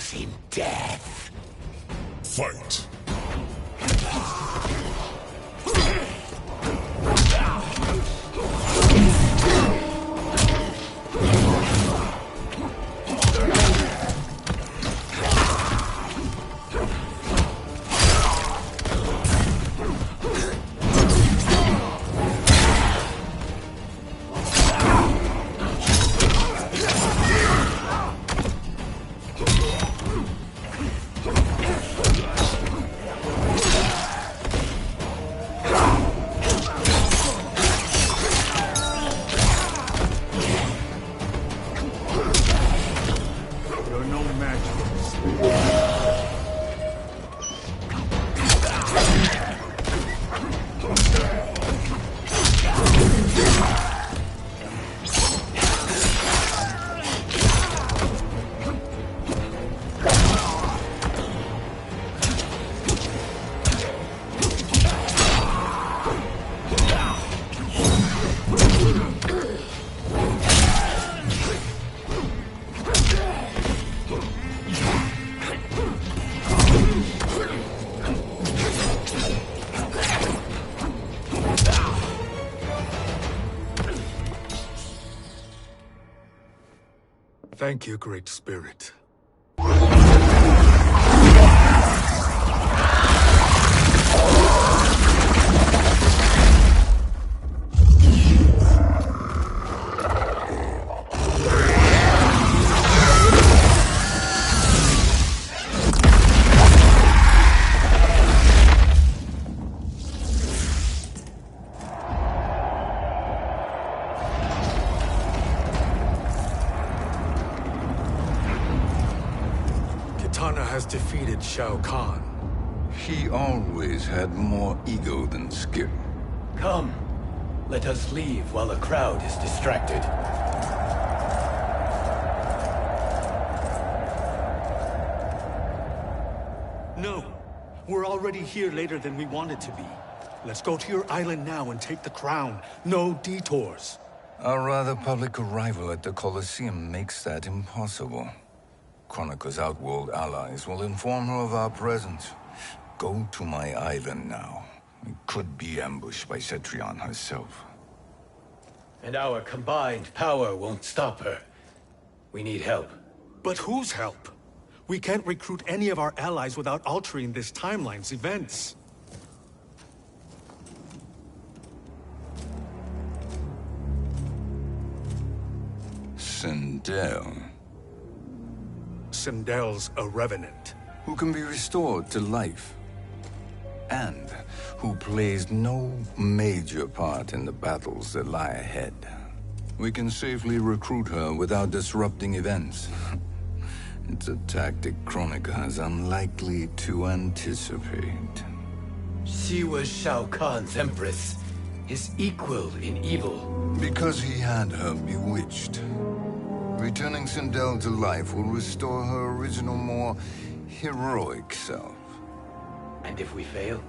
us in death. Fight! Thank you, Great Spirit. Has defeated Shao Kahn. He always had more ego than skill. Come, let us leave while the crowd is distracted. No, we're already here later than we wanted to be. Let's go to your island now and take the crown. No detours. Our rather public arrival at the Colosseum makes that impossible. Chronica's outworld allies will inform her of our presence. Go to my island now. We could be ambushed by Cetrion herself. And our combined power won't stop her. We need help. But whose help? We can't recruit any of our allies without altering this timeline's events. Sindel. Sindel's a revenant. Who can be restored to life. And who plays no major part in the battles that lie ahead. We can safely recruit her without disrupting events. It's a tactic Chronica is unlikely to anticipate. She was Shao Kahn's empress, his equal in evil. Because he had her bewitched. Returning Sindel to life will restore her original, more heroic self. And if we fail?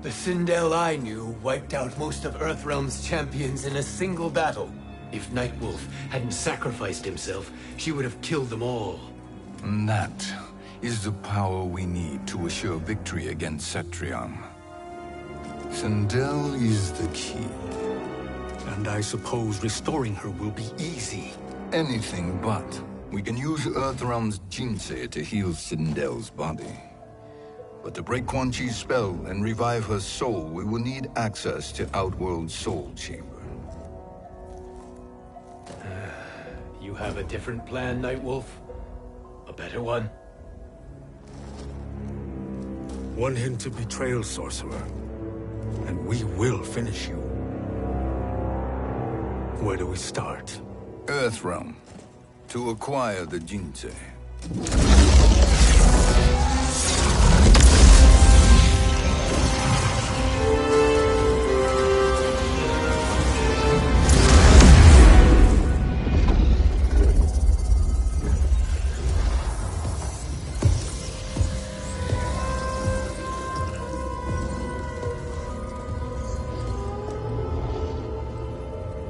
The Sindel I knew wiped out most of Earthrealm's champions in a single battle. If Nightwolf hadn't sacrificed himself, she would have killed them all. And that is the power we need to assure victory against Cetrion. Sindel is the key. And I suppose restoring her will be easy. Anything but. We can use Earthrealm's Jinsei to heal Sindel's body. But to break Quan Chi's spell and revive her soul, we will need access to Outworld's Soul Chamber. You have a different plan, Nightwolf? A better one? One hint of betrayal, Sorcerer, and we will finish you. Where do we start? Earthrealm. To acquire the Jinsei.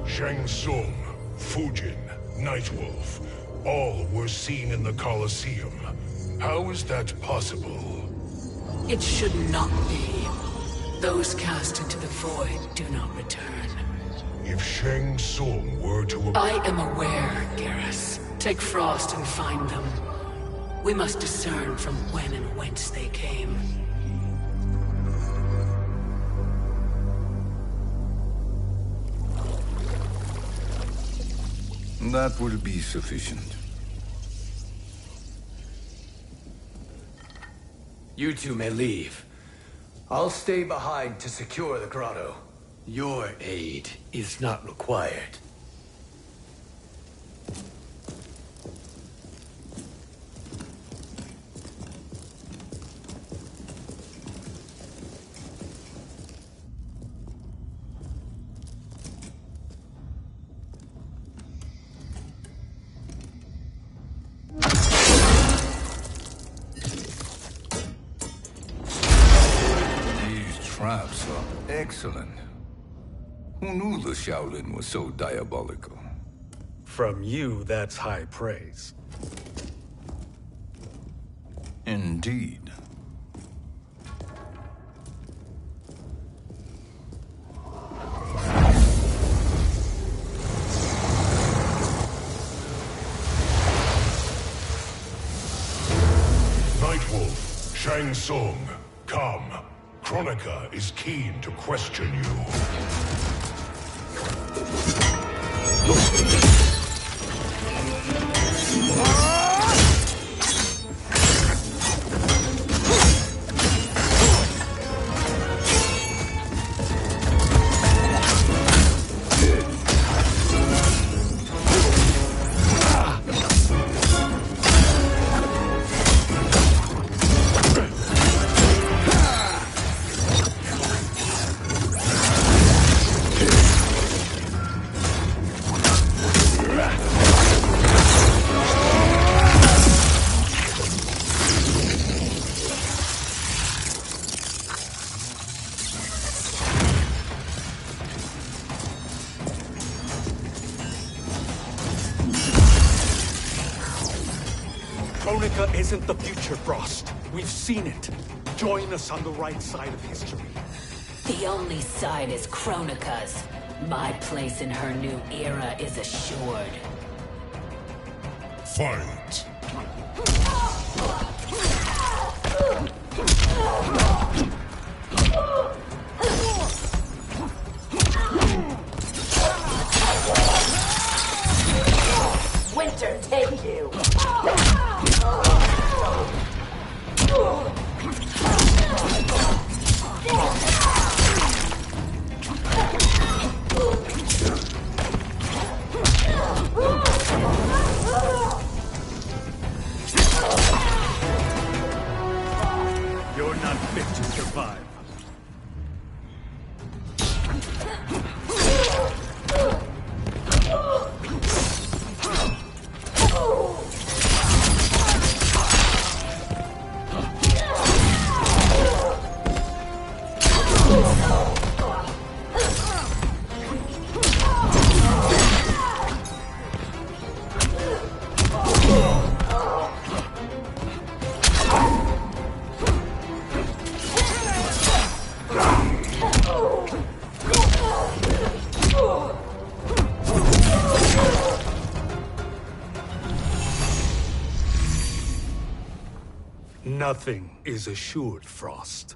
Shang Tsung, Fujin, Nightwolf, All were seen in the Colosseum. How is that possible? It should not be. Those cast into the void do not return. If Shang Tsung were to... I am aware, Garrus. Take Frost and find them. We must discern from when and whence they came. That will be sufficient. You two may leave. I'll stay behind to secure the grotto. Your aid is not required. Traps are excellent. Who knew the Shaolin was so diabolical? From you, that's high praise. Indeed. Nightwolf, Shang Tsung, come. Kronika is keen to question you. Kronika isn't the future, Frost. We've seen it. Join us on the right side of history. The only side is Kronika's. My place in her new era is assured. Fight! Winter, take you! You're not fit to survive. Nothing is assured, Frost.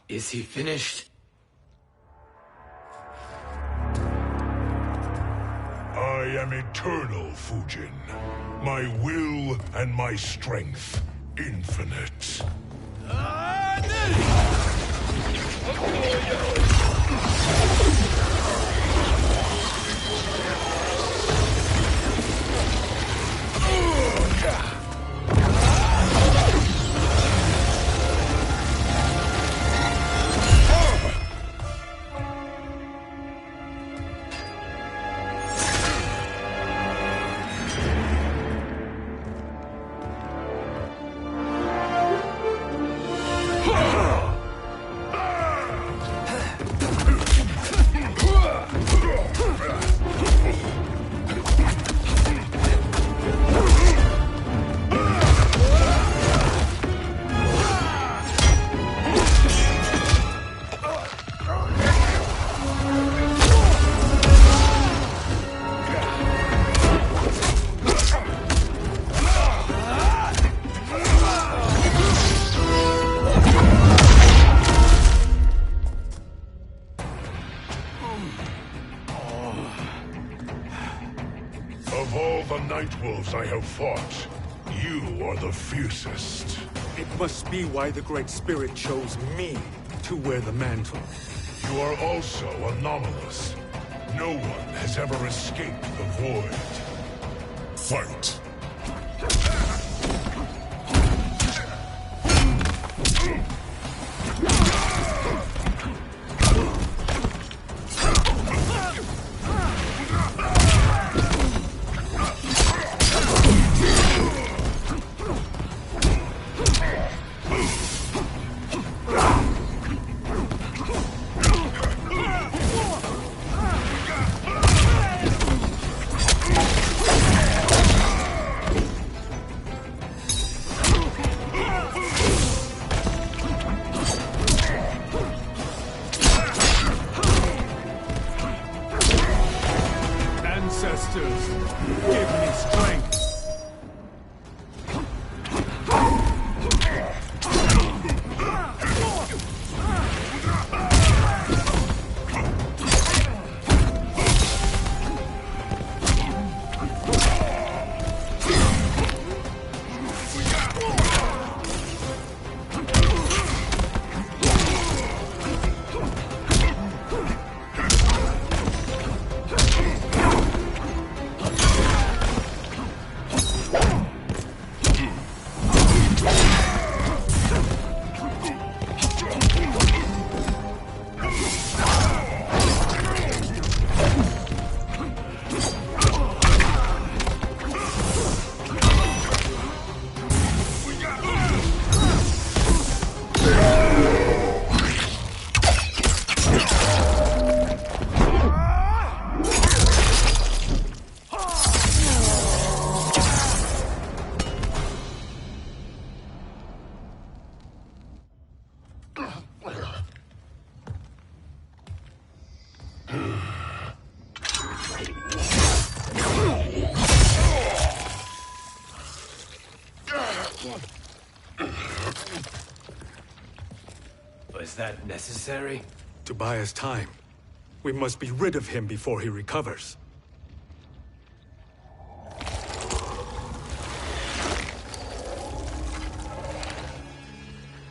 Is he finished? I am eternal, Fujin. My will and my strength, infinite. battles I have fought, you are the fiercest. It must be why the Great Spirit chose me to wear the mantle. You are also anomalous. No one has ever escaped the void. Fight! Ancestors, give me strength. Was that necessary? To buy us time. We must be rid of him before he recovers.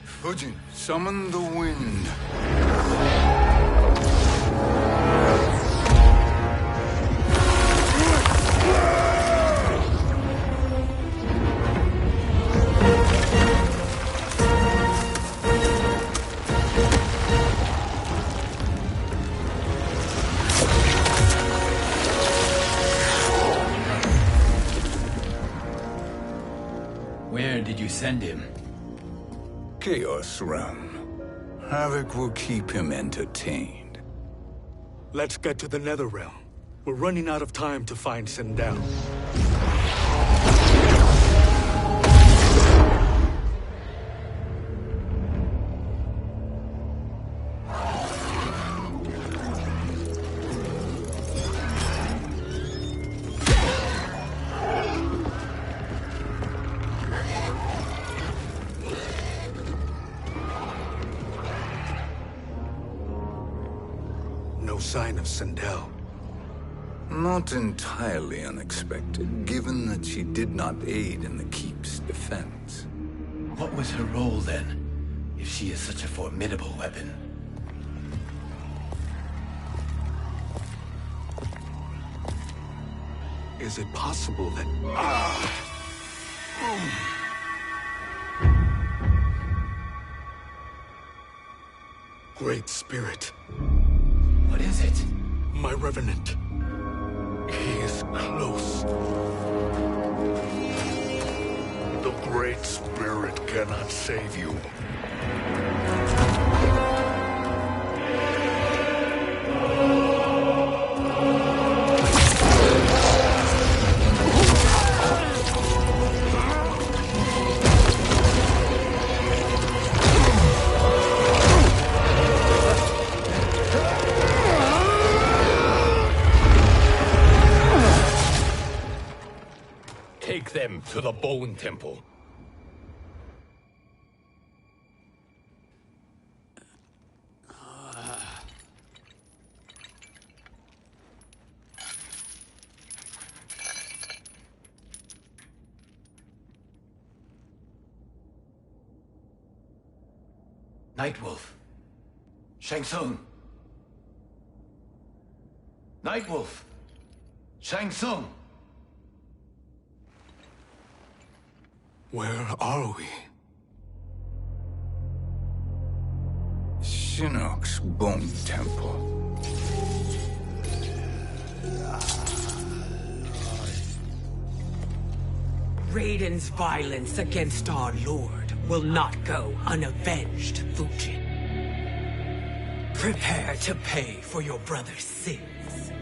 Fujin, summon the wind. Where did you send him? Chaos Realm. Havoc will keep him entertained. Let's get to the Netherrealm. We're running out of time to find Sindel. No sign of Sindel. Not entirely unexpected, given that she did not aid in the Keep's defense. What was her role then, if she is such a formidable weapon? Is it possible that... Great Spirit. What is it? My Revenant. He is close. The Great Spirit cannot save you. Take them to the Bone Temple. Nightwolf. Shang Tsung. Nightwolf. Shang Tsung. Where are we? Shinnok's Bone Temple. Raiden's violence against our lord will not go unavenged, Fujin. Prepare to pay for your brother's sins.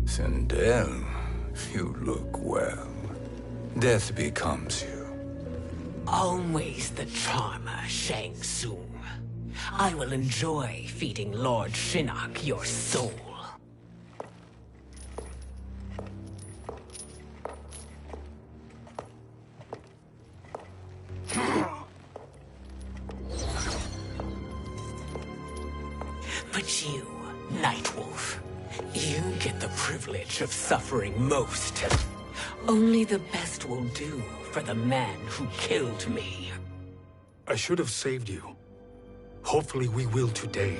Sindel, you look well. Death becomes you. Always the charmer, Shang Tsung. I will enjoy feeding Lord Shinnok your soul. But you, Nightwolf, you get the privilege of suffering most. Only the best will do for the man who killed me. I should have saved you. Hopefully we will today.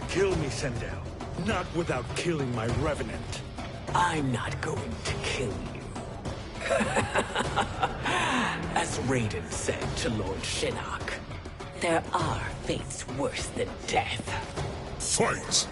Kill me, Sindel. Not without killing my revenant. I'm not going to kill you. As Raiden said to Lord Shinnok, there are fates worse than death. Fight!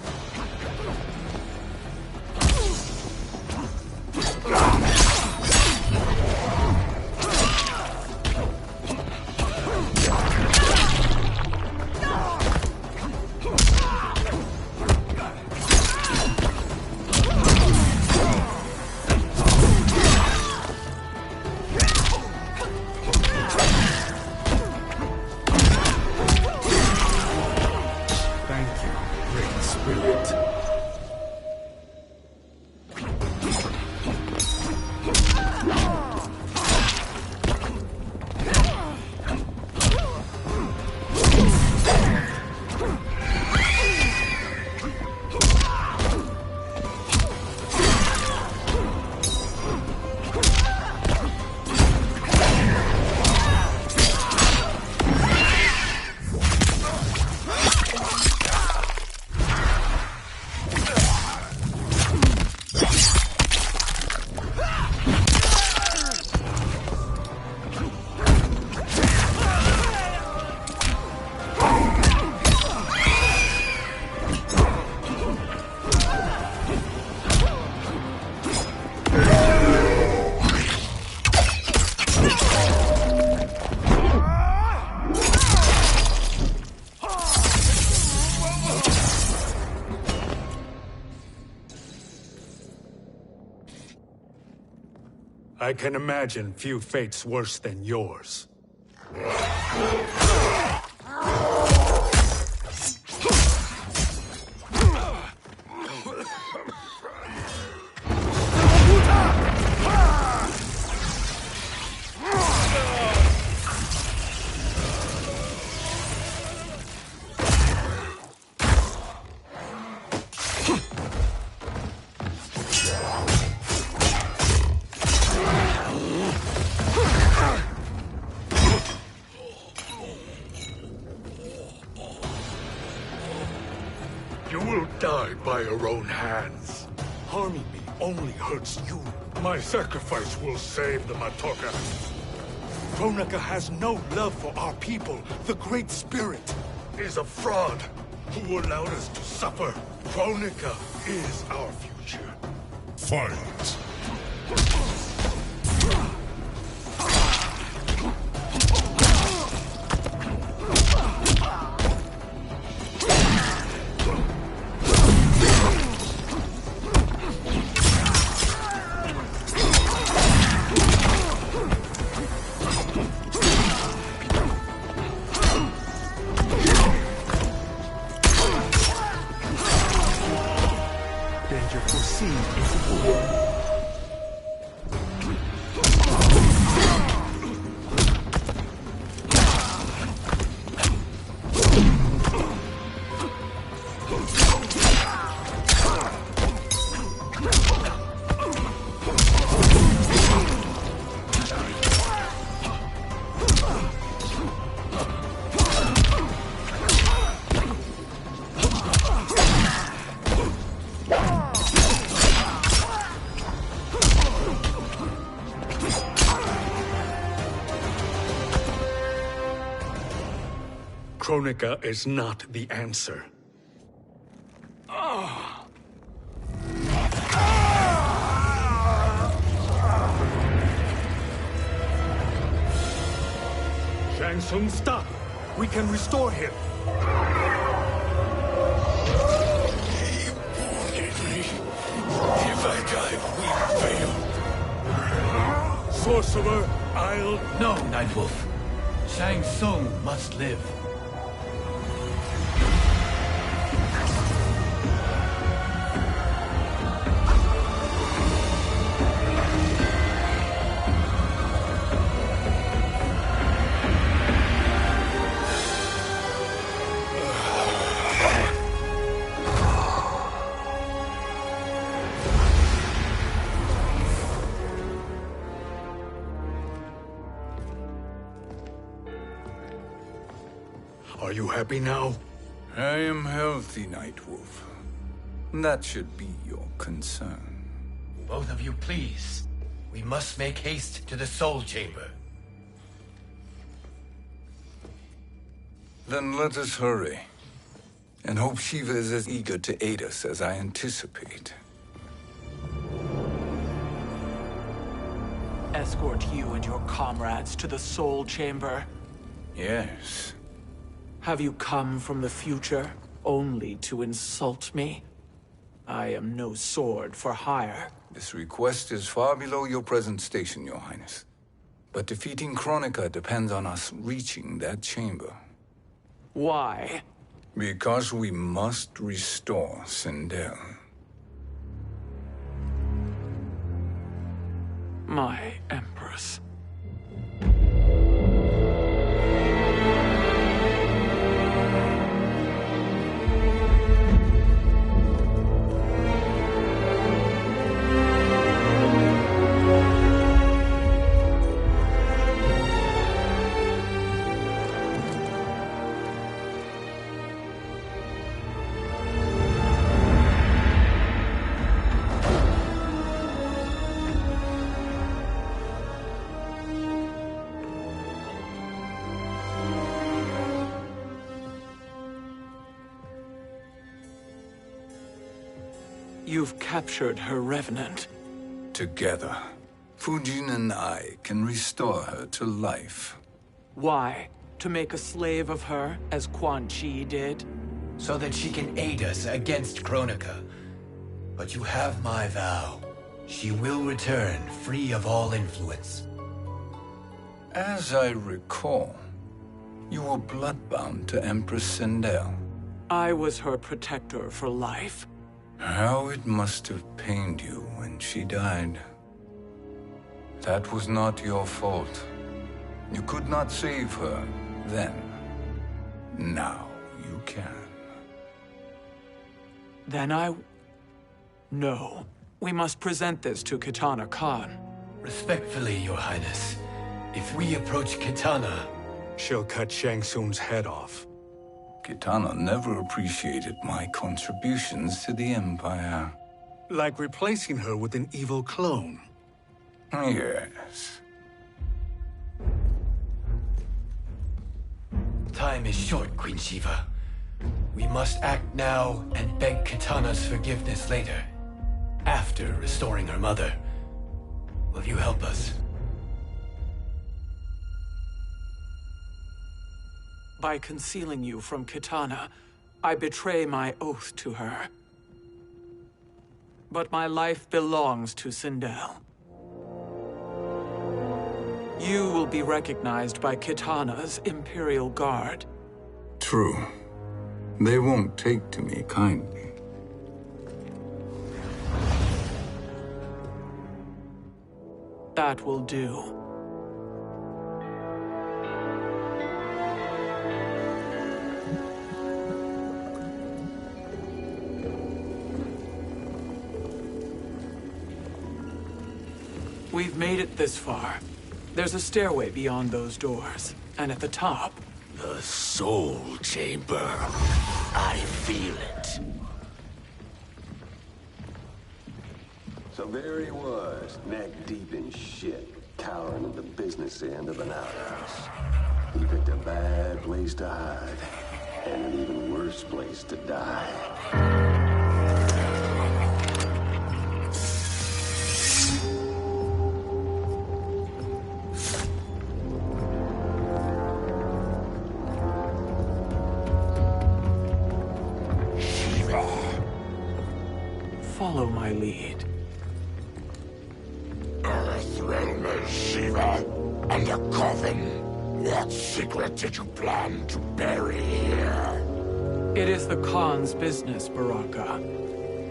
I can imagine few fates worse than yours. You will die by your own hands. Harming me only hurts you. My sacrifice will save the Matoka. Kronika has no love for our people. The Great Spirit Is a fraud who allowed us to suffer. Kronika is our future. Fight! Kronika is not the answer. Shang Tsung, stop! We can restore him! If I die, we fail. Sorcerer, I'll... No, Nightwolf. Shang Tsung must live. Are you happy now? I am healthy, Nightwolf. That should be your concern. Both of you, please. We must make haste to the Soul Chamber. Then let us hurry. And hope Shiva is as eager to aid us as I anticipate. Escort you and your comrades to the Soul Chamber. Yes. Have you come from the future only to insult me? I am no sword for hire. This request is far below your present station, Your Highness. But defeating Kronika depends on us reaching that chamber. Why? Because we must restore Sindel. My Empress. You've captured her revenant. Together, Fujin and I can restore her to life. Why? To make a slave of her, as Quan Chi did? So that she can aid us against Kronika. But you have my vow. She will return free of all influence. As I recall, you were bloodbound to Empress Sindel. I was her protector for life. How it must have pained you when she died. That was not your fault. You could not save her then. Now you can. Then No. We must present this to Kitana Khan. Respectfully, Your Highness, if we approach Kitana... She'll cut Shang Tsung's head off. Kitana never appreciated my contributions to the Empire. Like replacing her with an evil clone. Yes. Time is short, Queen Shiva. We must act now and beg Kitana's forgiveness later. After restoring her mother. Will you help us? By concealing you from Kitana, I betray my oath to her. But my life belongs to Sindel. You will be recognized by Kitana's Imperial Guard. True. They won't take to me kindly. That will do. We've made it this far. There's a stairway beyond those doors, and at the top... The Soul Chamber. I feel it. So there he was, neck deep in shit, cowering at the business end of an outhouse. He picked a bad place to hide, and an even worse place to die. Follow my lead. Earthrealm is Shiva, and a coffin. What secret did you plan to bury here? It is the Khan's business, Baraka.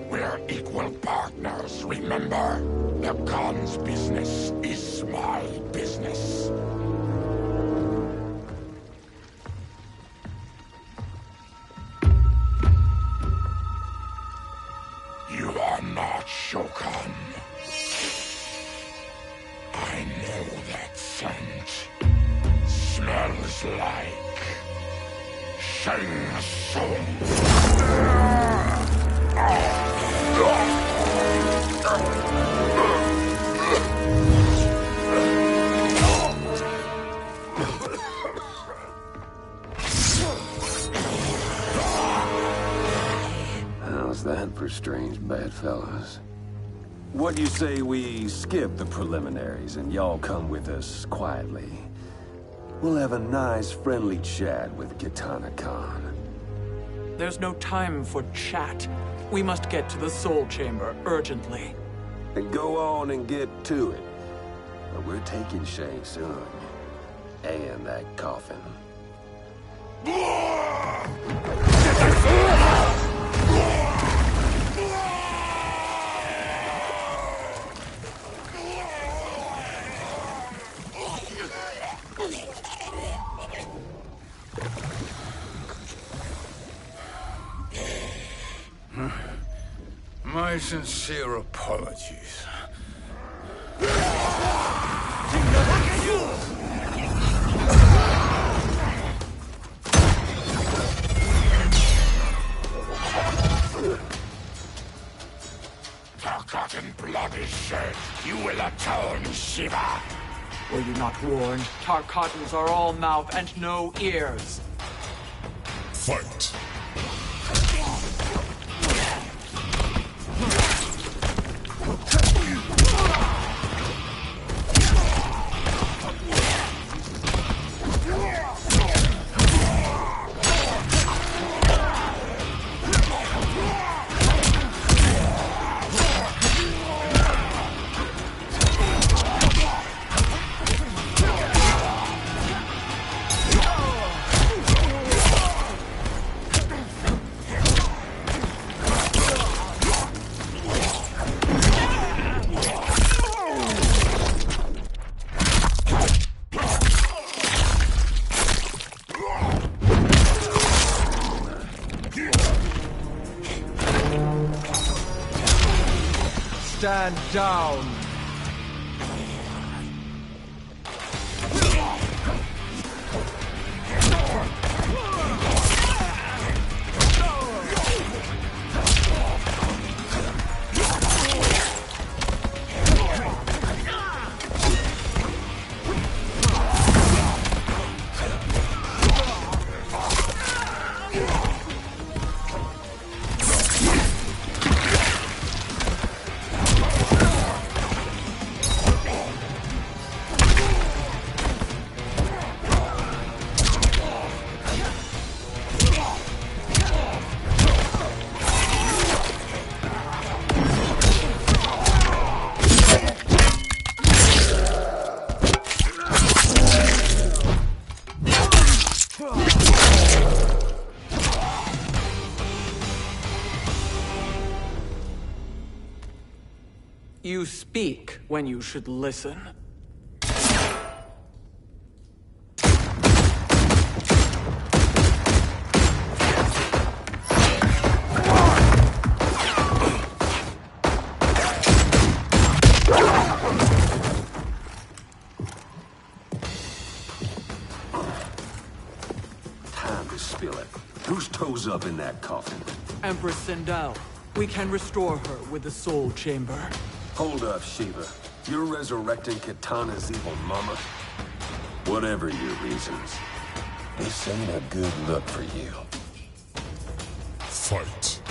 We're equal partners, remember? The Khan's business is my business. You are not Shokan. I know that scent. Smells like Shang Tsung. How's that for strange bedfellows? What do you say we skip the preliminaries and y'all come with us quietly? We'll have a nice, friendly chat with Kitana Khan. There's no time for chat. We must get to the Soul Chamber urgently. And go on and get to it. But we're taking Shang Tsung. And that coffin. My sincere apologies. Forgotten blood is shed. You will atone, Shiva. Were you not warned? Tarkatans are all mouth and no ears. Fight. Stand down! You speak when you should listen. Time to spill it. Whose toes up in that coffin? Empress Sindel, we can restore her with the Soul Chamber. Hold up, Shiva. You're resurrecting Kitana's evil mama? Whatever your reasons, this ain't a good look for you. Fight.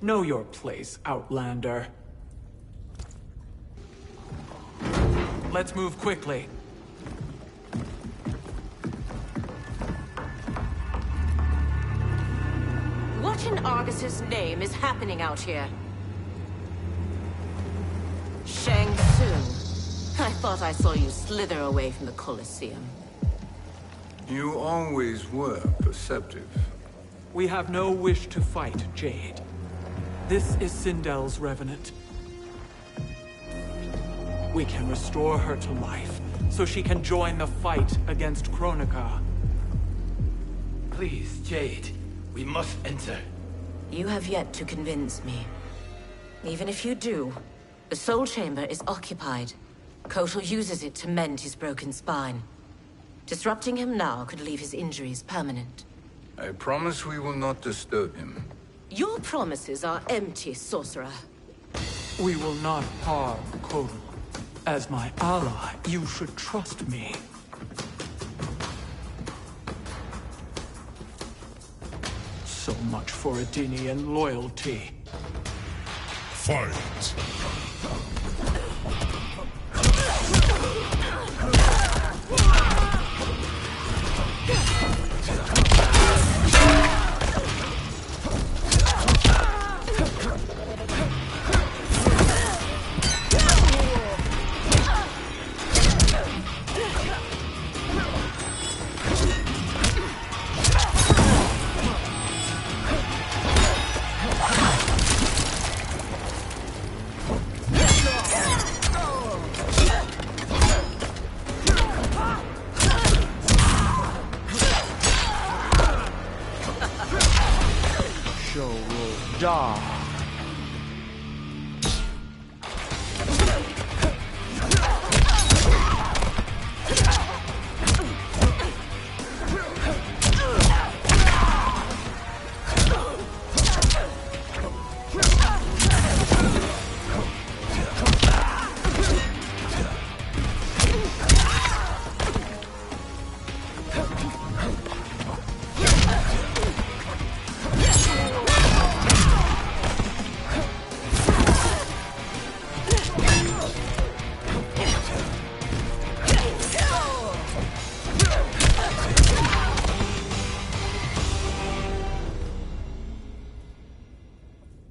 Know your place, Outlander. Let's move quickly. What in Argus's name is happening out here? Shang Tsung. I thought I saw you slither away from the Colosseum. You always were perceptive. We have no wish to fight, Jade. This is Sindel's Revenant. We can restore her to life, so she can join the fight against Kronika. Please, Jade. We must enter. You have yet to convince me. Even if you do, the Soul Chamber is occupied. Kotal uses it to mend his broken spine. Disrupting him now could leave his injuries permanent. I promise we will not disturb him. Your promises are empty, sorcerer. We will not harm Kotal. As my ally, you should trust me. So much for Adenian loyalty. Fight.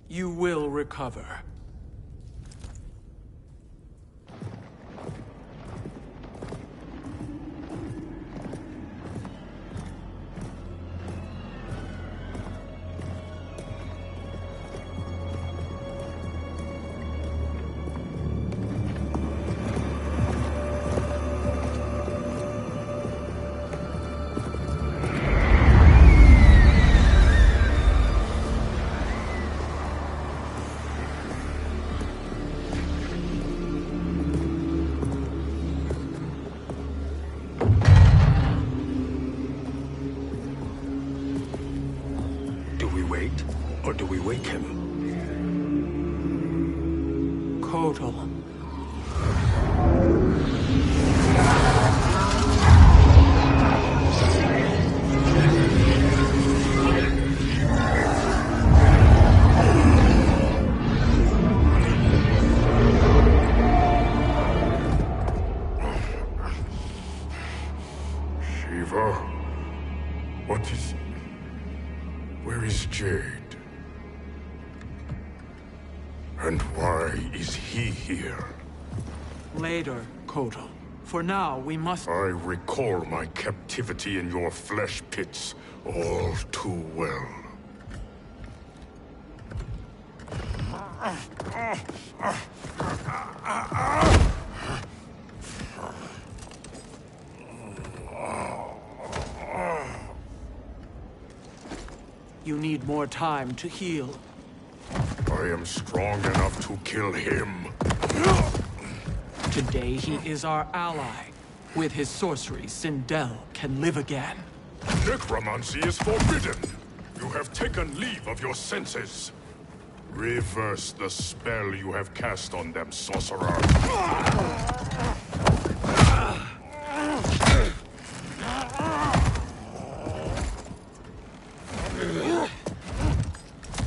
You will recover. Or do we wake him? Kotal. Shiva? What is... Where is Jade? And why is he here? Later, Kotal. For now, we must... I recall my captivity in your flesh pits all too well. You need more time to heal. I am strong enough to kill him. Today, he is our ally. With his sorcery, Sindel can live again. Necromancy is forbidden. You have taken leave of your senses. Reverse the spell you have cast on them, sorcerer.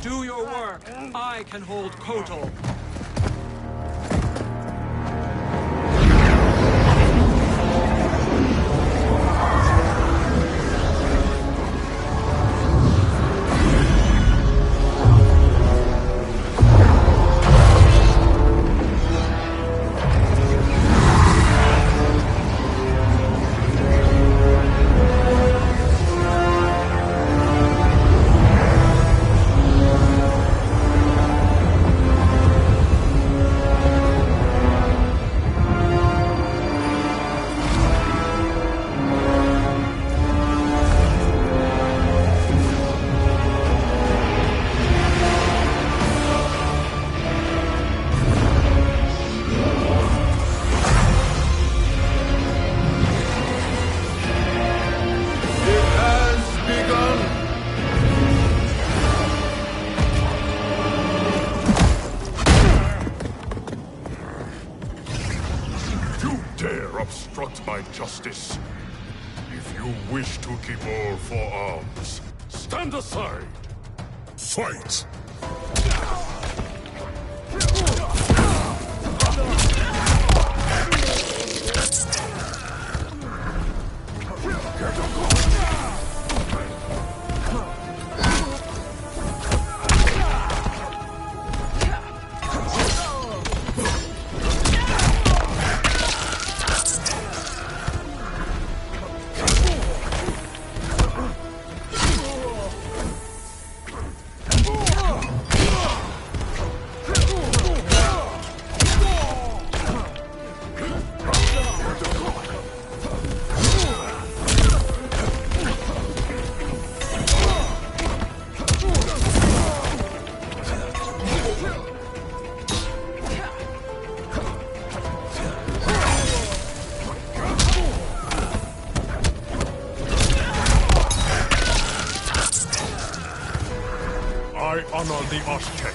Do your work. I can hold Kotal. Obstruct my justice. If you wish to keep all four arms, stand aside. Fight! I honor the Oshtek.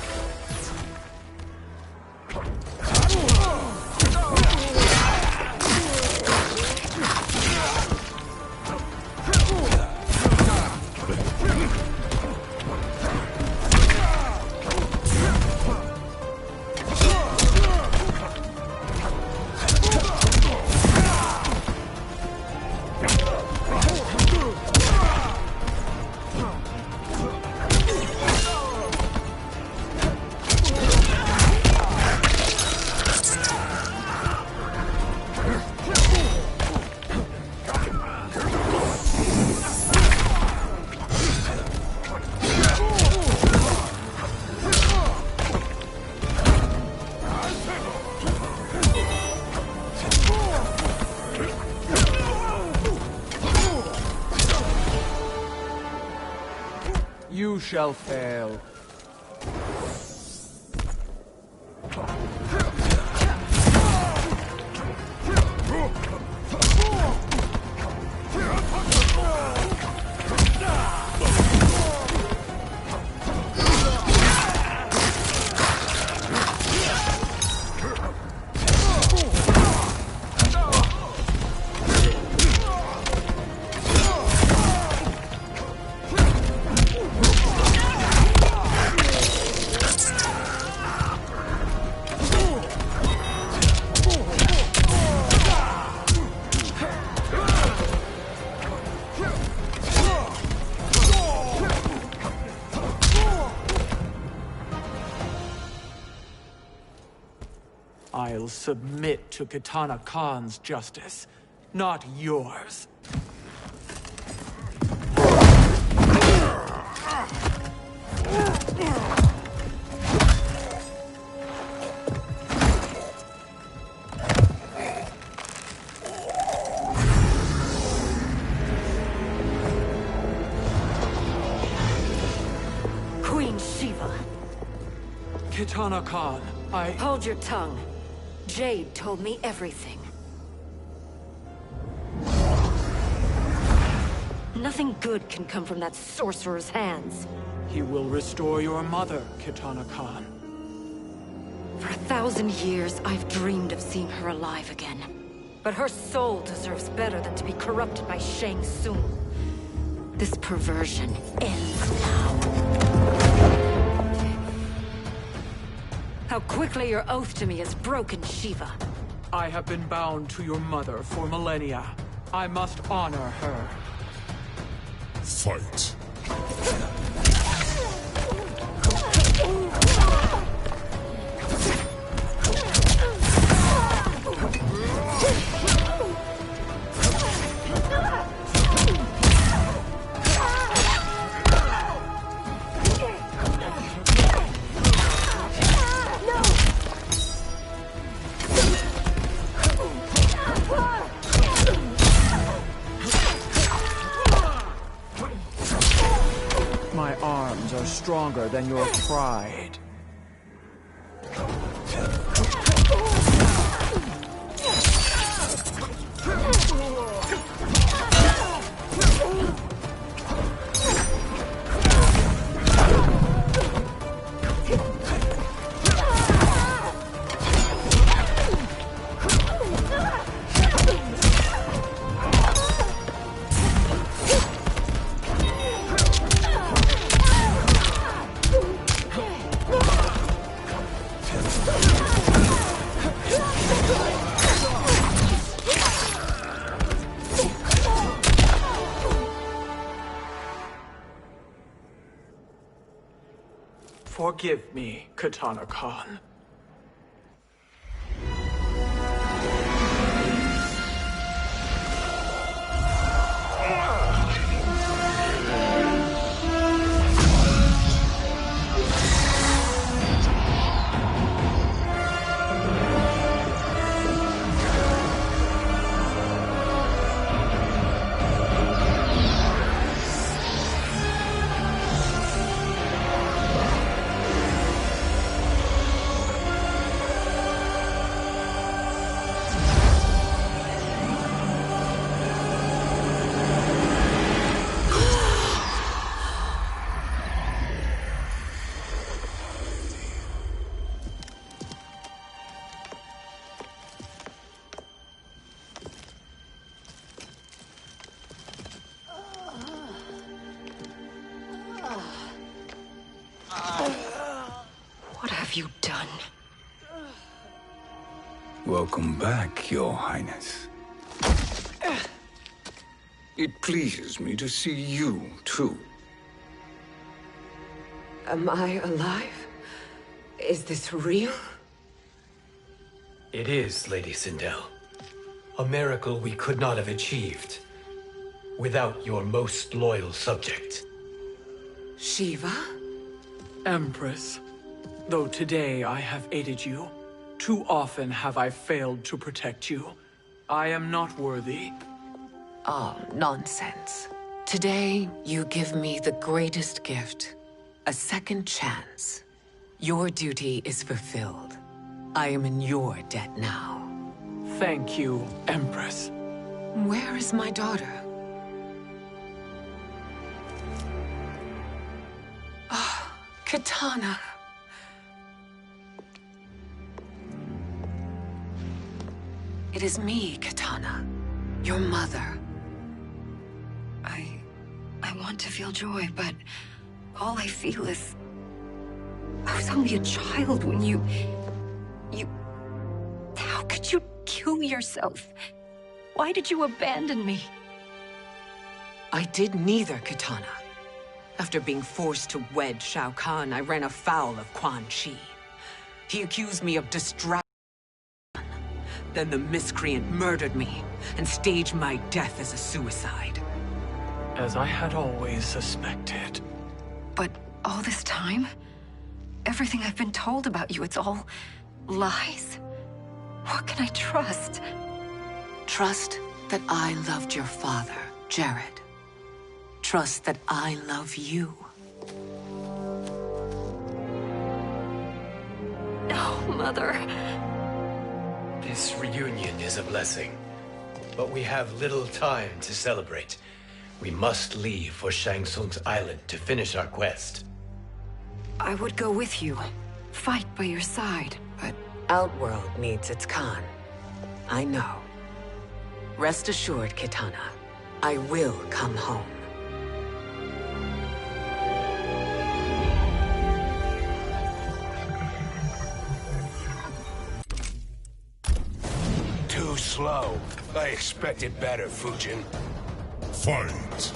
You shall fail. submit to Kitana Khan's justice, not yours. Queen Shiva. Kitana Khan, Hold your tongue. Jade told me everything. Nothing good can come from that sorcerer's hands. He will restore your mother, Kitana Khan. For 1,000 years, I've dreamed of seeing her alive again. But her soul deserves better than to be corrupted by Shang Tsung. This perversion ends now. How quickly your oath to me has broken, Shiva. I have been bound to your mother for millennia. I must honor her. Fight. My arms are stronger than your pride. Forgive me, Kitana Khan. What have you done? Welcome back, Your Highness. It pleases me to see you, too. Am I alive? Is this real? It is, Lady Sindel. A miracle we could not have achieved without your most loyal subject. Shiva? Empress, though today I have aided you, too often have I failed to protect you. I am not worthy. Oh, nonsense. Today, you give me the greatest gift. A second chance. Your duty is fulfilled. I am in your debt now. Thank you, Empress. Where is my daughter? Ah, Kitana. It is me, Kitana. Your mother. I want to feel joy, but all I feel is... I was only a child when you... How could you kill yourself? Why did you abandon me? I did neither, Kitana. After being forced to wed Shao Kahn, I ran afoul of Quan Chi. He accused me of distraction. Then the miscreant murdered me and staged my death as a suicide. As I had always suspected. But all this time? Everything I've been told about you, it's all lies? What can I trust? Trust that I loved your father, Jared. Trust that I love you. No, Mother. This reunion is a blessing, but we have little time to celebrate. We must leave for Shang Tsung's island to finish our quest. I would go with you, fight by your side, but... Outworld needs its Khan. I know. Rest assured, Kitana. I will come home. Too slow. I expected better, Fujin. Fight!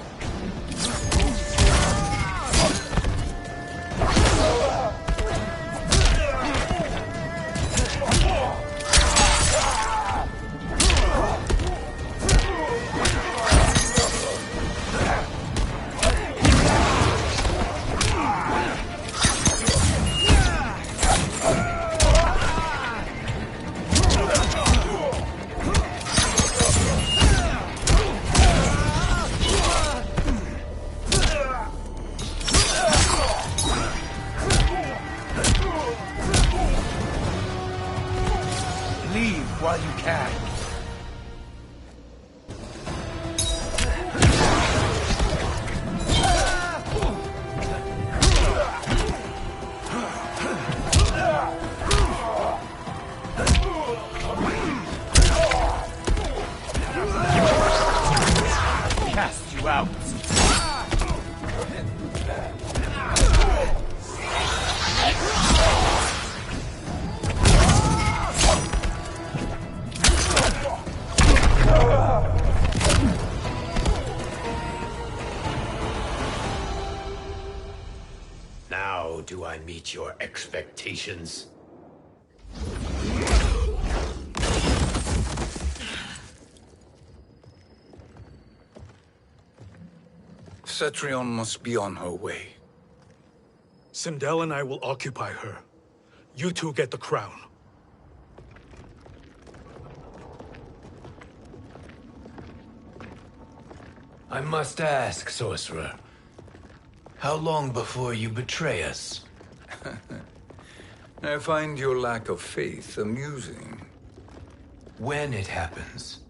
While you can. Cast you out. Now do I meet your expectations? Cetrion must be on her way. Sindel and I will occupy her. You two get the crown. I must ask, sorcerer. How long before you betray us? I find your lack of faith amusing. When it happens,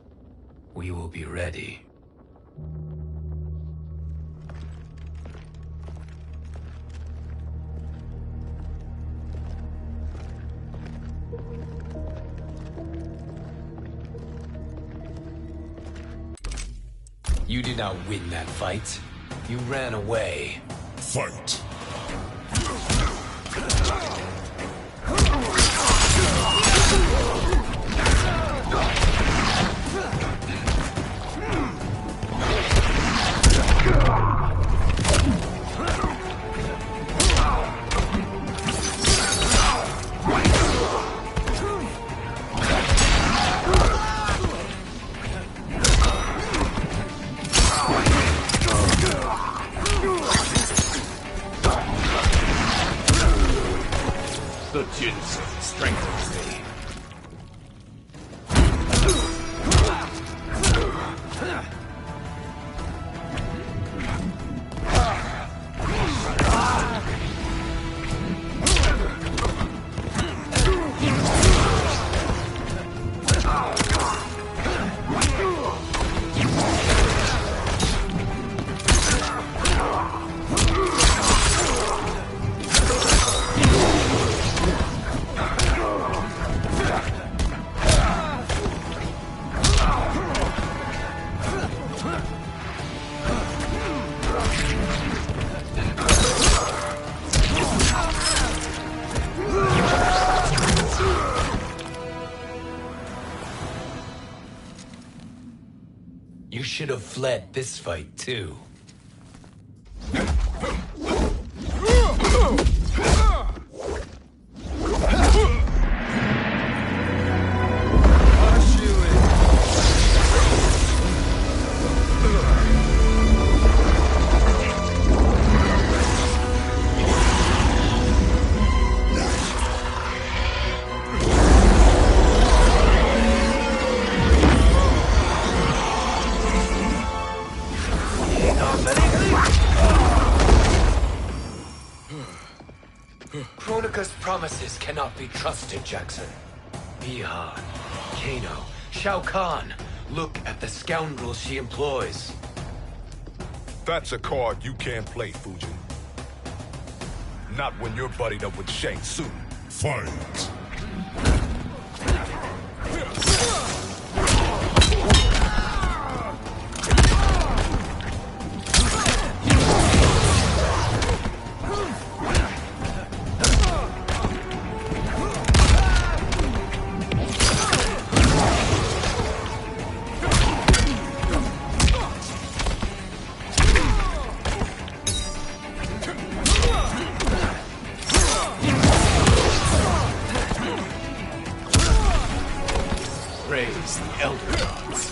we will be ready. You did not win that fight. You ran away. Fight! The ginseng strengthens me. You should have fled this fight, too. promises cannot be trusted, Jackson. Bihan, Kano, Shao Kahn. Look at the scoundrels she employs. That's a card you can't play, Fujin. Not when you're buddied up with Shang Tsung. Fight! Praise the Elder Gods.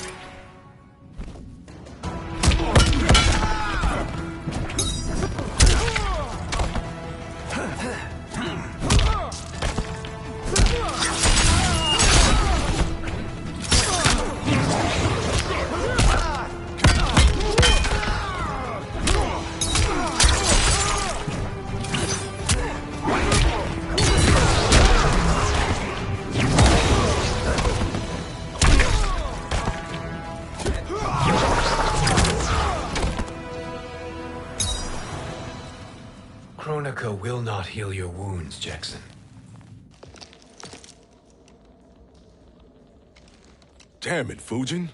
Kronika will not heal your wounds, Jackson. Damn it, Fujin.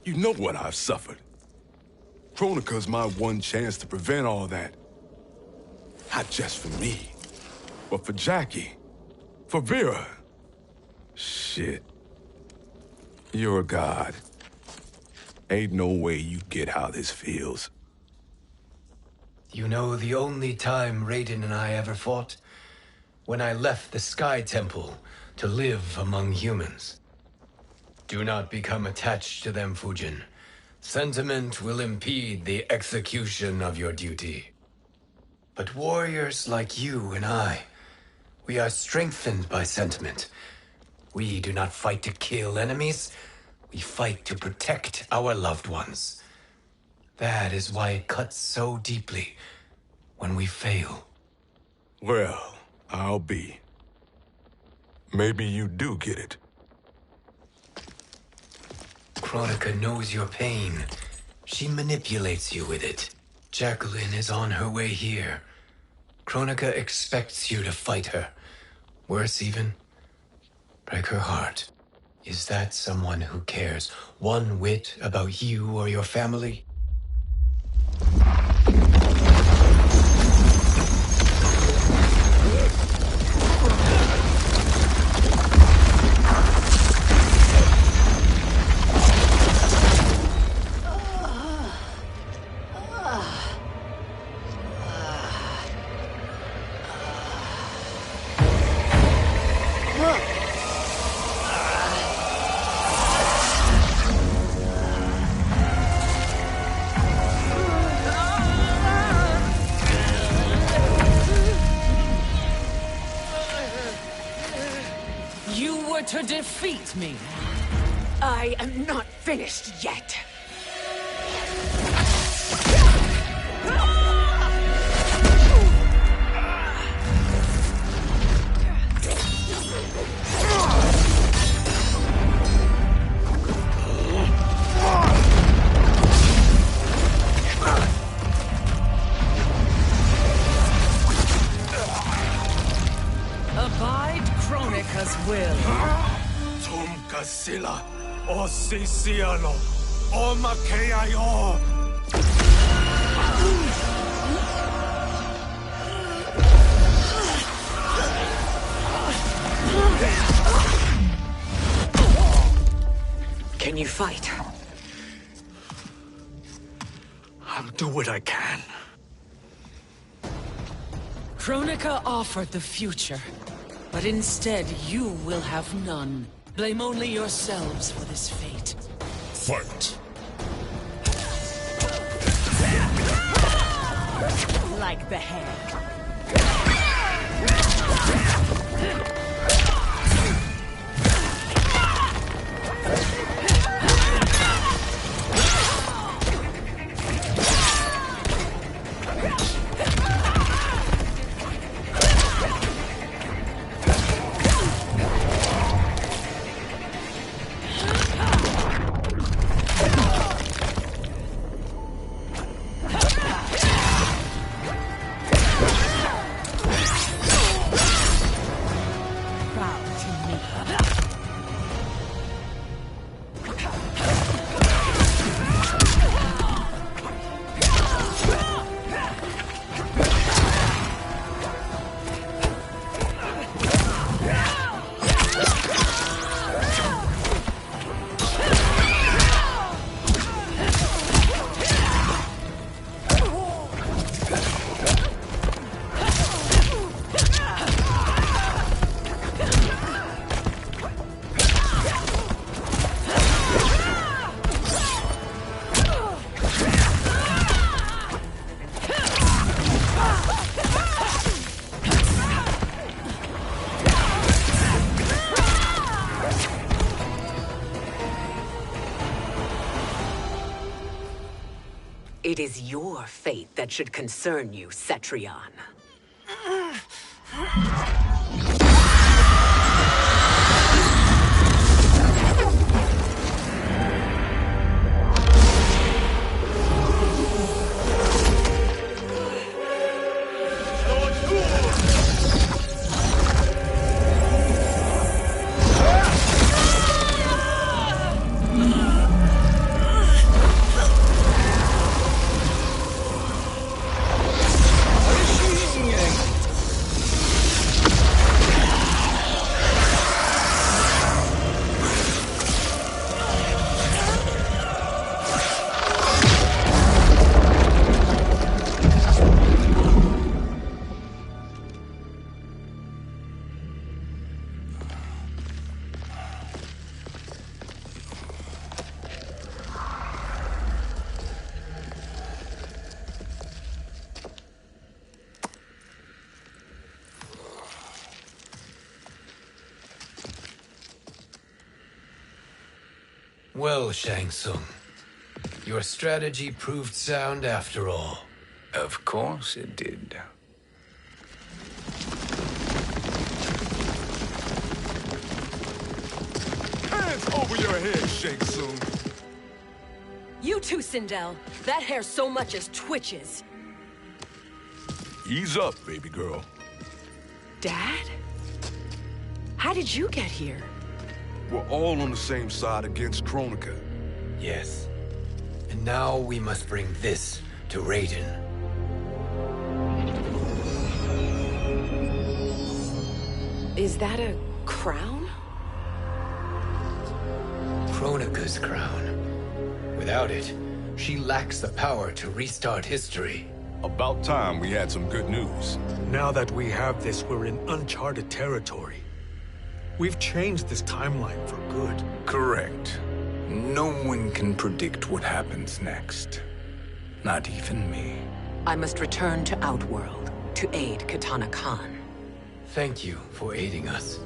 You know what I've suffered. Kronika's my one chance to prevent all that. Not just for me, but for Jackie, for Vera. Shit. You're a god. Ain't no way you get how this feels. You know the only time Raiden and I ever fought? When I left the Sky Temple to live among humans. Do not become attached to them, Fujin. Sentiment will impede the execution of your duty. But warriors like you and I, we are strengthened by sentiment. We do not fight to kill enemies. We fight to protect our loved ones. That is why it cuts so deeply when we fail. Well, I'll be. Maybe you do get it. Kronika knows your pain. She manipulates you with it. Jacqueline is on her way here. Kronika expects you to fight her. Worse even, break her heart. Is that someone who cares one whit about you or your family? To defeat me. I am not finished yet. Abide Kronika's will. Sila, o Sisiano, o Makeayo. Can you fight? I'll do what I can. Kronika offered the future, but instead you will have none. Blame only yourselves for this fate. Fight! Like the hag. It is your fate that should concern you, Cetrion. Well, Shang Tsung, your strategy proved sound after all. Of course it did. Hands over your head, Shang Tsung. You too, Sindel. That hair so much as twitches. Ease up, baby girl. Dad? How did you get here? We're all on the same side against Kronika. Yes. And now we must bring this to Raiden. Is that a crown? Kronika's crown. Without it, she lacks the power to restart history. About time we had some good news. Now that we have this, we're in uncharted territory. We've changed this timeline for good. Correct. No one can predict what happens next. Not even me. I must return to Outworld to aid Katana Khan. Thank you for aiding us.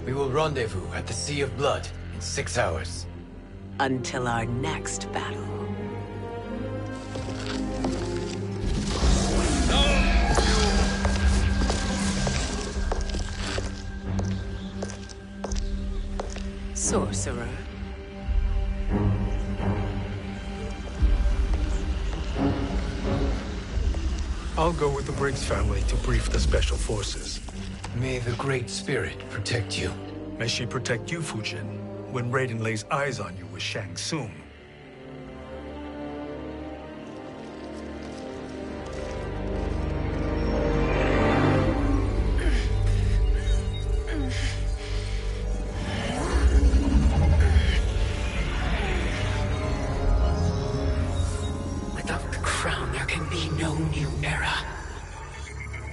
We will rendezvous at the Sea of Blood in 6 hours. Until our next battle. Sorcerer. I'll go with the Briggs family to brief the Special Forces. May the Great Spirit protect you. May she protect you, Fujin, when Raiden lays eyes on you with Shang Tsung.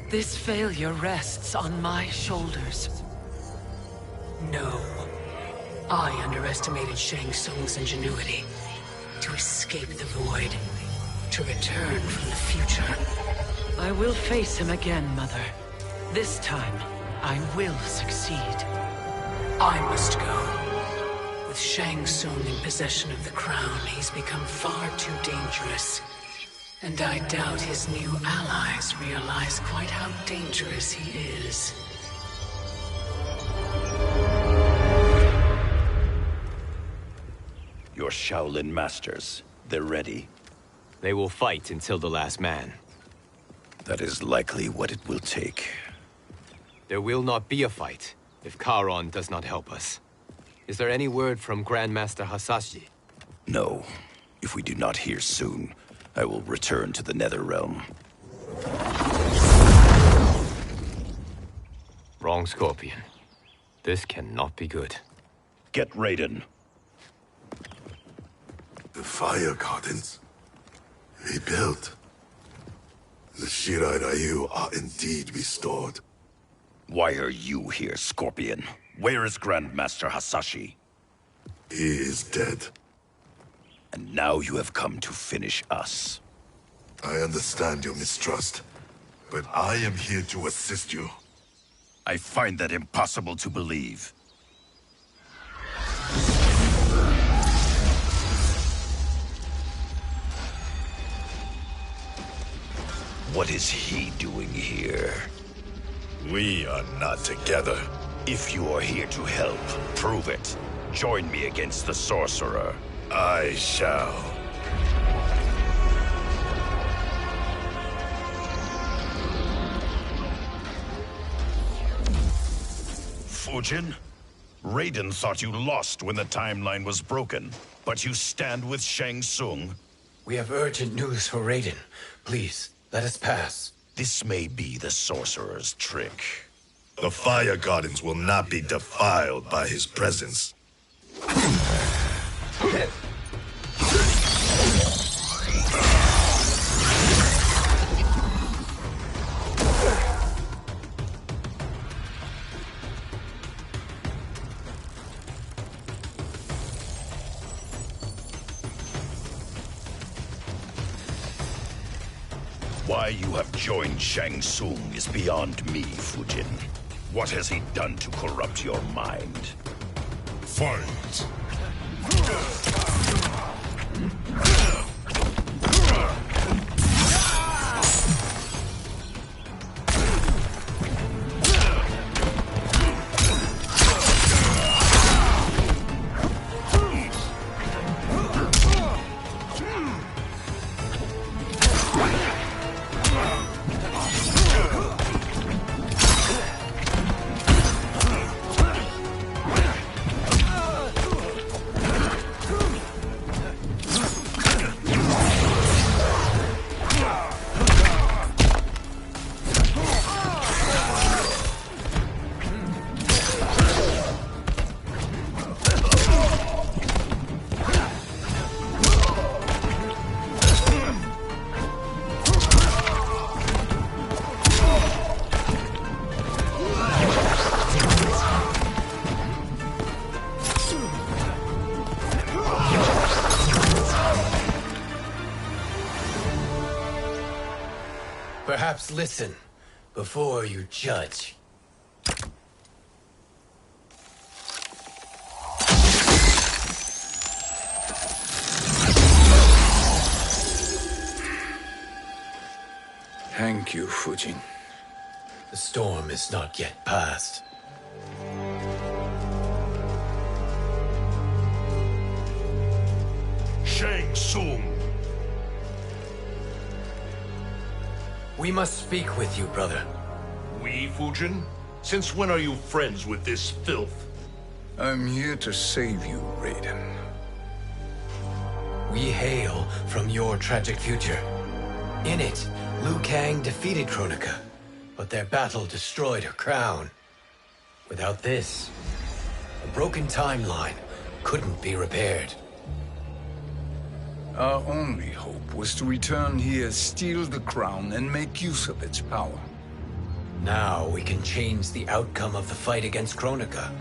This failure rests on my shoulders. No. I underestimated Shang Tsung's ingenuity. To escape the void. To return from the future. I will face him again, Mother. This time, I will succeed. I must go. With Shang Tsung in possession of the crown, he's become far too dangerous. And I doubt his new allies realize quite how dangerous he is. Your Shaolin masters, they're ready. They will fight until the last man. That is likely what it will take. There will not be a fight if Charon does not help us. Is there any word from Grandmaster Hasashi? No. If we do not hear soon, I will return to the Netherrealm. Wrong, Scorpion. This cannot be good. Get Raiden. The fire gardens. Rebuilt. The Shirai Ryu are indeed restored. Why are you here, Scorpion? Where is Grandmaster Hasashi? He is dead. And now you have come to finish us. I understand your mistrust, but I am here to assist you. I find that impossible to believe. What is he doing here? We are not together. If you are here to help, prove it. Join me against the sorcerer. I shall. Fujin? Raiden thought you lost when the timeline was broken, but you stand with Shang Tsung. We have urgent news for Raiden. Please, let us pass. This may be the sorcerer's trick. The Fire Gardens will not be defiled by his presence. Why you have joined Shang Tsung is beyond me, Fujin. What has he done to corrupt your mind? Fight! Perhaps listen before you judge. Thank you, Fujin. The storm is not yet past. Shang Tsung. We must speak with you, brother. We, Fujin? Since when are you friends with this filth? I'm here to save you, Raiden. We hail from your tragic future. In it, Liu Kang defeated Kronika, but their battle destroyed her crown. Without this, a broken timeline couldn't be repaired. Our only hope was to return here, steal the crown, and make use of its power. Now we can change the outcome of the fight against Kronika.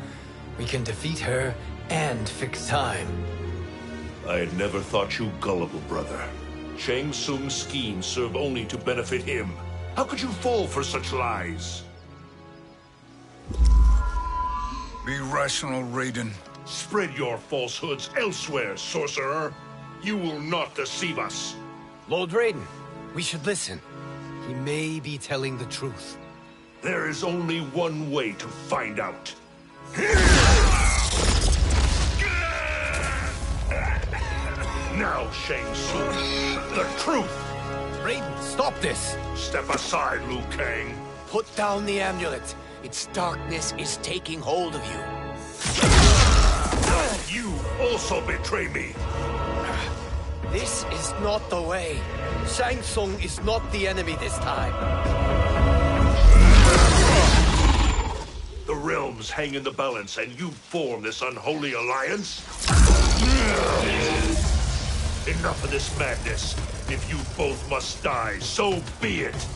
We can defeat her and fix time. I had never thought you gullible, brother. Shang Tsung's schemes serve only to benefit him. How could you fall for such lies? Be rational, Raiden. Spread your falsehoods elsewhere, sorcerer. You will not deceive us. Lord Raiden, we should listen. He may be telling the truth. There is only one way to find out. Now, Shang Tsung, the truth! Raiden, stop this! Step aside, Liu Kang. Put down the amulet. Its darkness is taking hold of you. You also betray me. This is not the way. Shang Tsung is not the enemy this time. The realms hang in the balance, and you form this unholy alliance? Enough of this madness. If you both must die, so be it.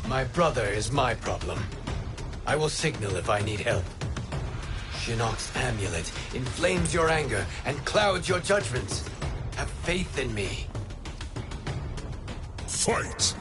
My brother is my problem. I will signal if I need help. Shinnok's amulet inflames your anger and clouds your judgments. Have faith in me. Fight!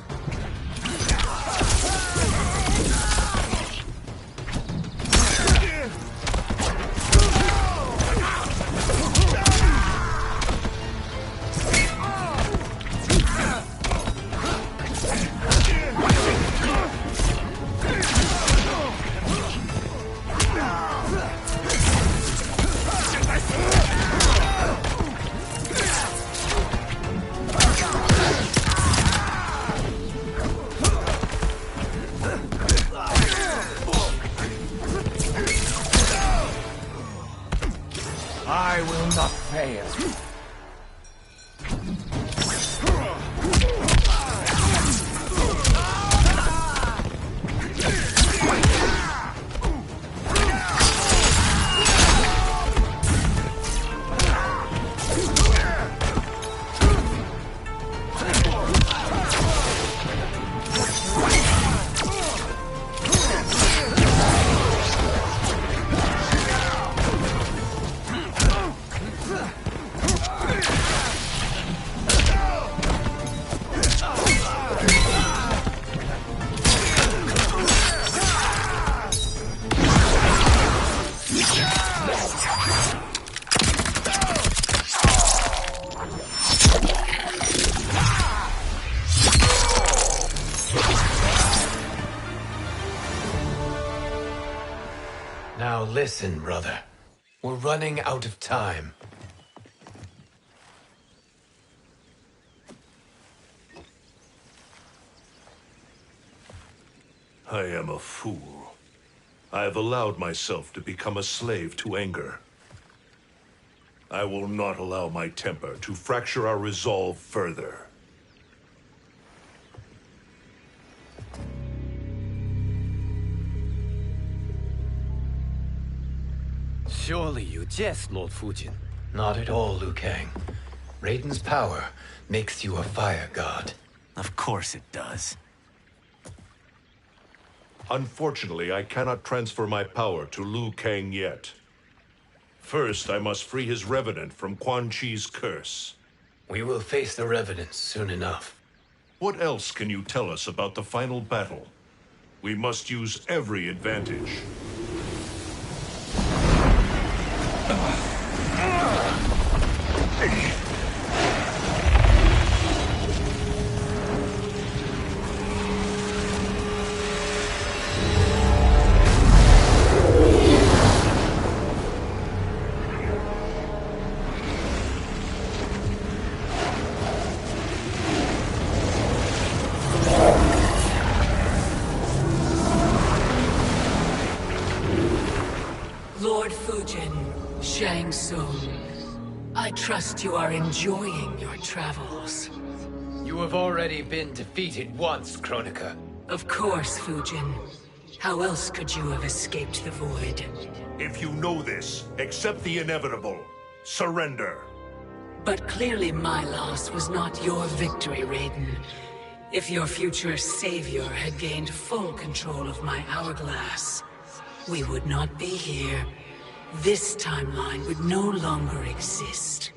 Listen, brother. We're running out of time. I am a fool. I have allowed myself to become a slave to anger. I will not allow my temper to fracture our resolve further. Surely you jest, Lord Fujin. Not at all, Liu Kang. Raiden's power makes you a fire god. Of course it does. Unfortunately, I cannot transfer my power to Liu Kang yet. First, I must free his Revenant from Quan Chi's curse. We will face the Revenants soon enough. What else can you tell us about the final battle? We must use every advantage. Lord Fujin, Shang Tsung, I trust you are enjoying your travels. You have already been defeated once, Kronika. Of course, Fujin. How else could you have escaped the void? If you know this, accept the inevitable. Surrender. But clearly my loss was not your victory, Raiden. If your future savior had gained full control of my hourglass, we would not be here. This timeline would no longer exist.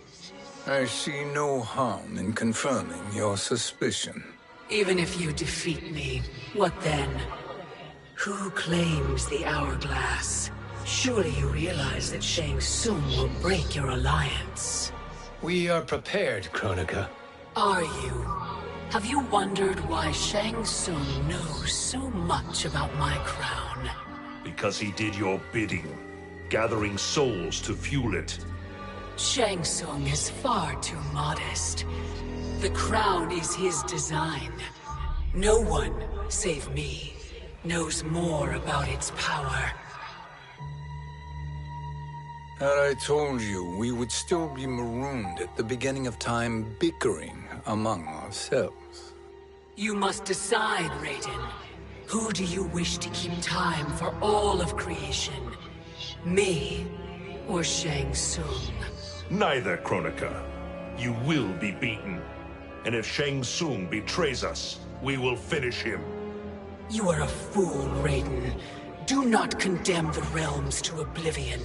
I see no harm in confirming your suspicion. Even if you defeat me, what then? Who claims the hourglass? Surely you realize that Shang Tsung will break your alliance. We are prepared, Kronika. Are you? Have you wondered why Shang Tsung knows so much about my crown? Because he did your bidding, gathering souls to fuel it. Shang Tsung is far too modest. The crown is his design. No one, save me, knows more about its power. Had I told you, we would still be marooned at the beginning of time, bickering among ourselves. You must decide, Raiden. Who do you wish to keep time for all of creation? Me or Shang Tsung? Neither, Kronika. You will be beaten. And if Shang Tsung betrays us, we will finish him. You are a fool, Raiden. Do not condemn the realms to oblivion.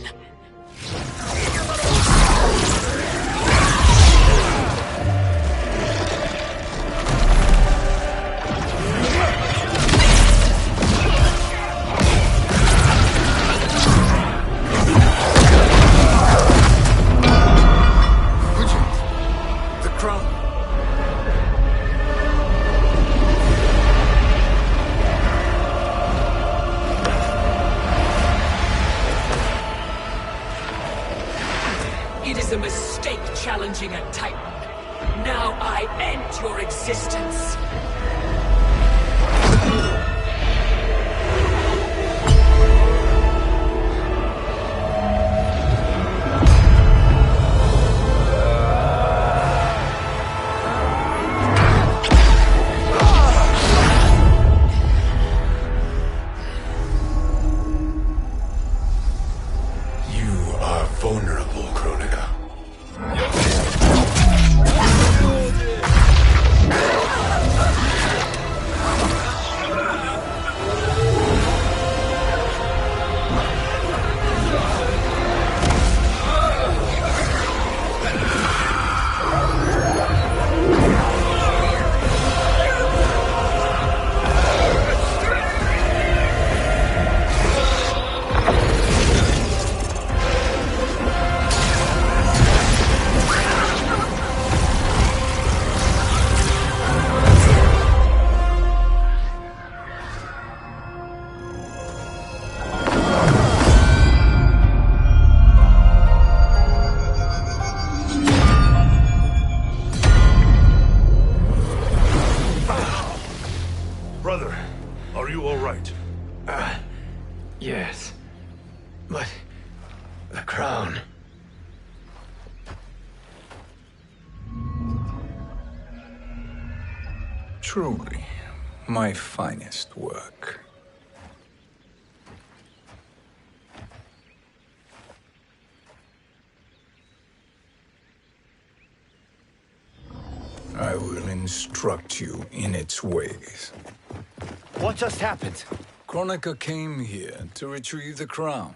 It is a mistake challenging a Titan. Now I end your existence. You are vulnerable, Kronika. Truly, my finest work. I will instruct you in its ways. What just happened? Kronika came here to retrieve the crown.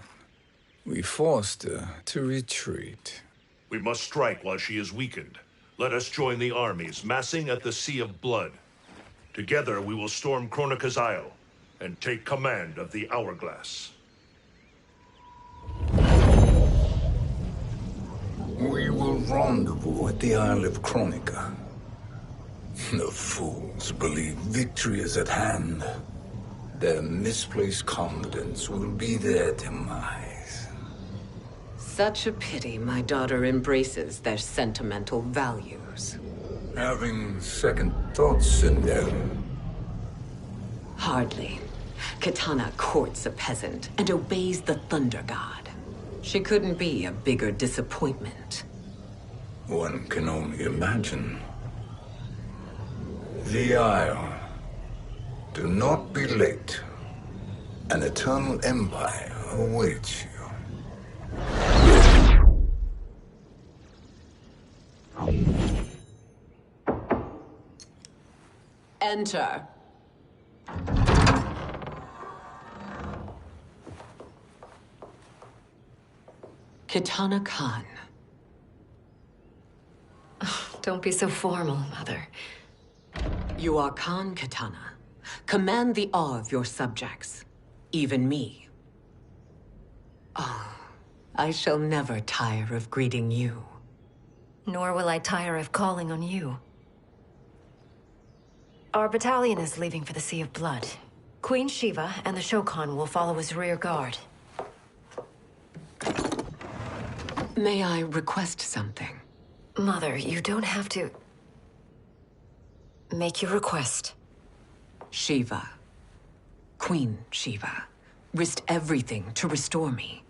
We forced her to retreat. We must strike while she is weakened. Let us join the armies, massing at the Sea of Blood. Together we will storm Kronika's Isle and take command of the Hourglass. We will rendezvous at the Isle of Kronika. The fools believe victory is at hand. Their misplaced confidence will be their demise. Such a pity my daughter embraces their sentimental values. Having second thoughts, Sindel? Hardly. Kitana courts a peasant and obeys the Thunder God. She couldn't be a bigger disappointment. One can only imagine. The Isle. Do not be late. An eternal empire awaits you. Enter. Kitana Khan. Don't be so formal, Mother. You are Khan Kitana. Command the awe of your subjects, even me. Oh, I shall never tire of greeting you. Nor will I tire of calling on you. Our battalion is leaving for the Sea of Blood. Queen Shiva and the Shokan will follow as rear guard. May I request something? Mother, you don't have to... Make your request. Shiva, Queen Shiva, risked everything to restore me.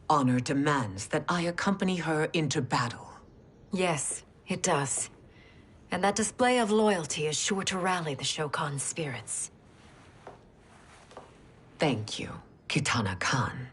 Honor demands that I accompany her into battle. Yes, it does. And that display of loyalty is sure to rally the Shokan's spirits. Thank you, Kitana Khan.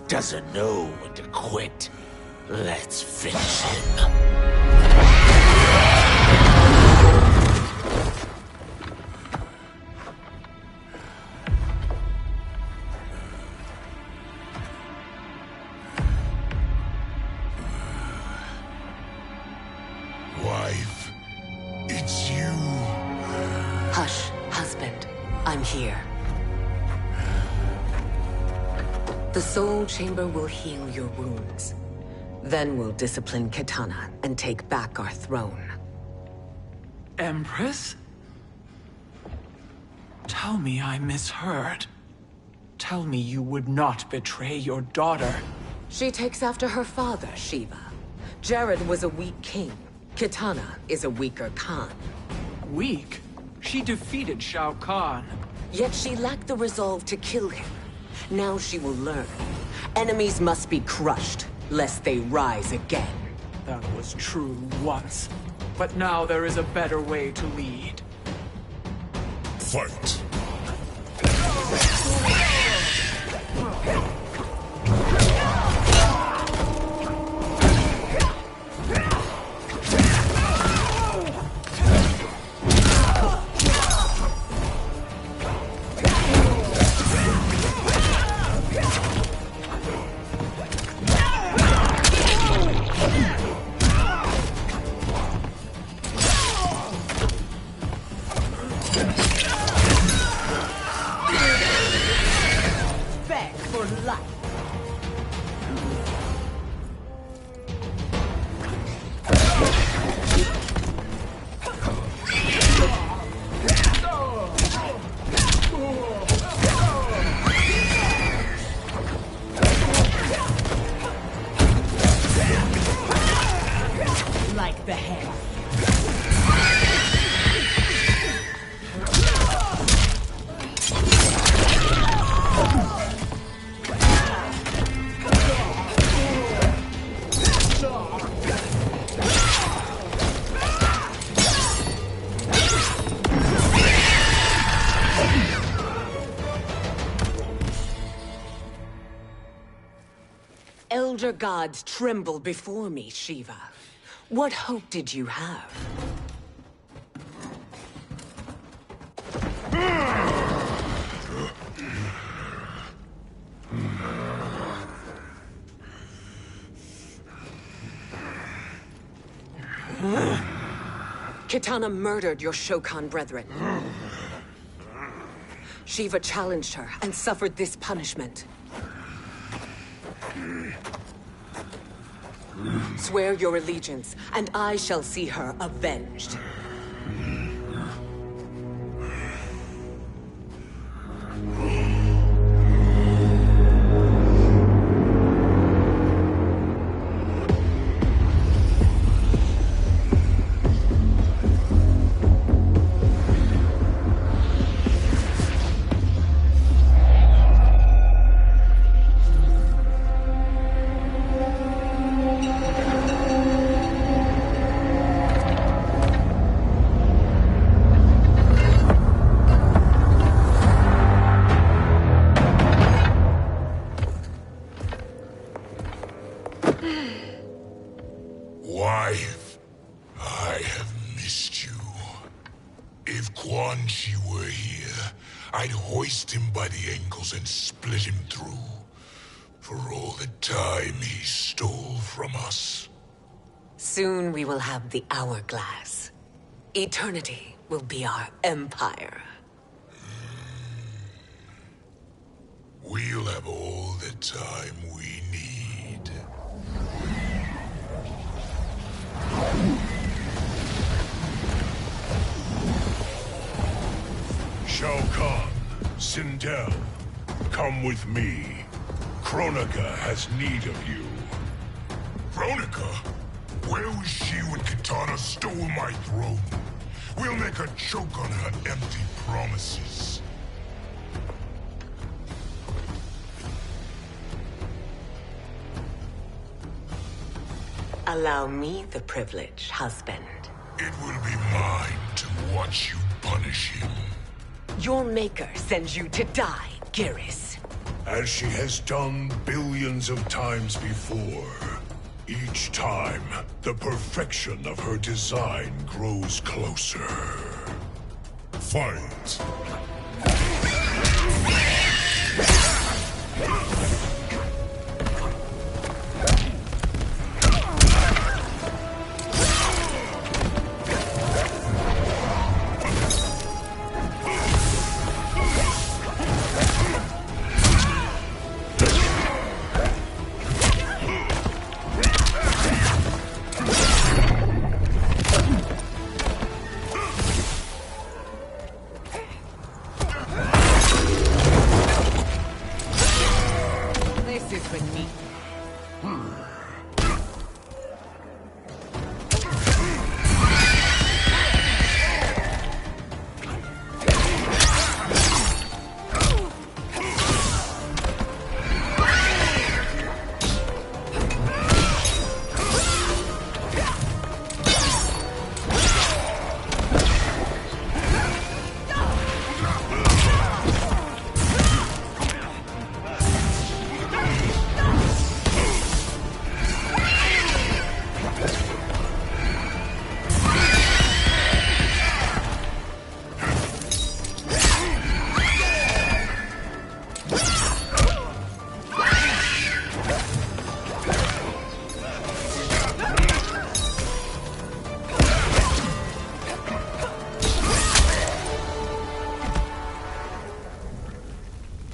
Doesn't know when to quit. Let's finish him. Wife, it's you. Hush, husband. I'm here. The Soul Chamber will heal your wounds. Then we'll discipline Kitana and take back our throne. Empress? Tell me I misheard. Tell me you would not betray your daughter. She takes after her father, Shiva. Jared was a weak king. Kitana is a weaker Khan. Weak? She defeated Shao Kahn. Yet she lacked the resolve to kill him. Now she will learn. Enemies must be crushed, lest they rise again. That was true once. But now there is a better way to lead. Fight! Elder gods tremble before me, Shiva. What hope did you have? Kitana murdered your Shokan brethren. Shiva challenged her and suffered this punishment. Swear your allegiance, and I shall see her avenged. Wife, I have missed you. If Quan Chi were here, I'd hoist him by the ankles and split him through. For all the time he stole from us. Soon we will have the hourglass. Eternity will be our empire. We'll have all the time we need. Shao Kahn, Sindel, come with me. Kronika has need of you. Kronika? Where was she when Kitana stole my throne? We'll make her choke on her empty promises. Allow me the privilege, husband. It will be mine to watch you punish him. Your maker sends you to die, Geras. As she has done billions of times before. Each time, the perfection of her design grows closer. Fight!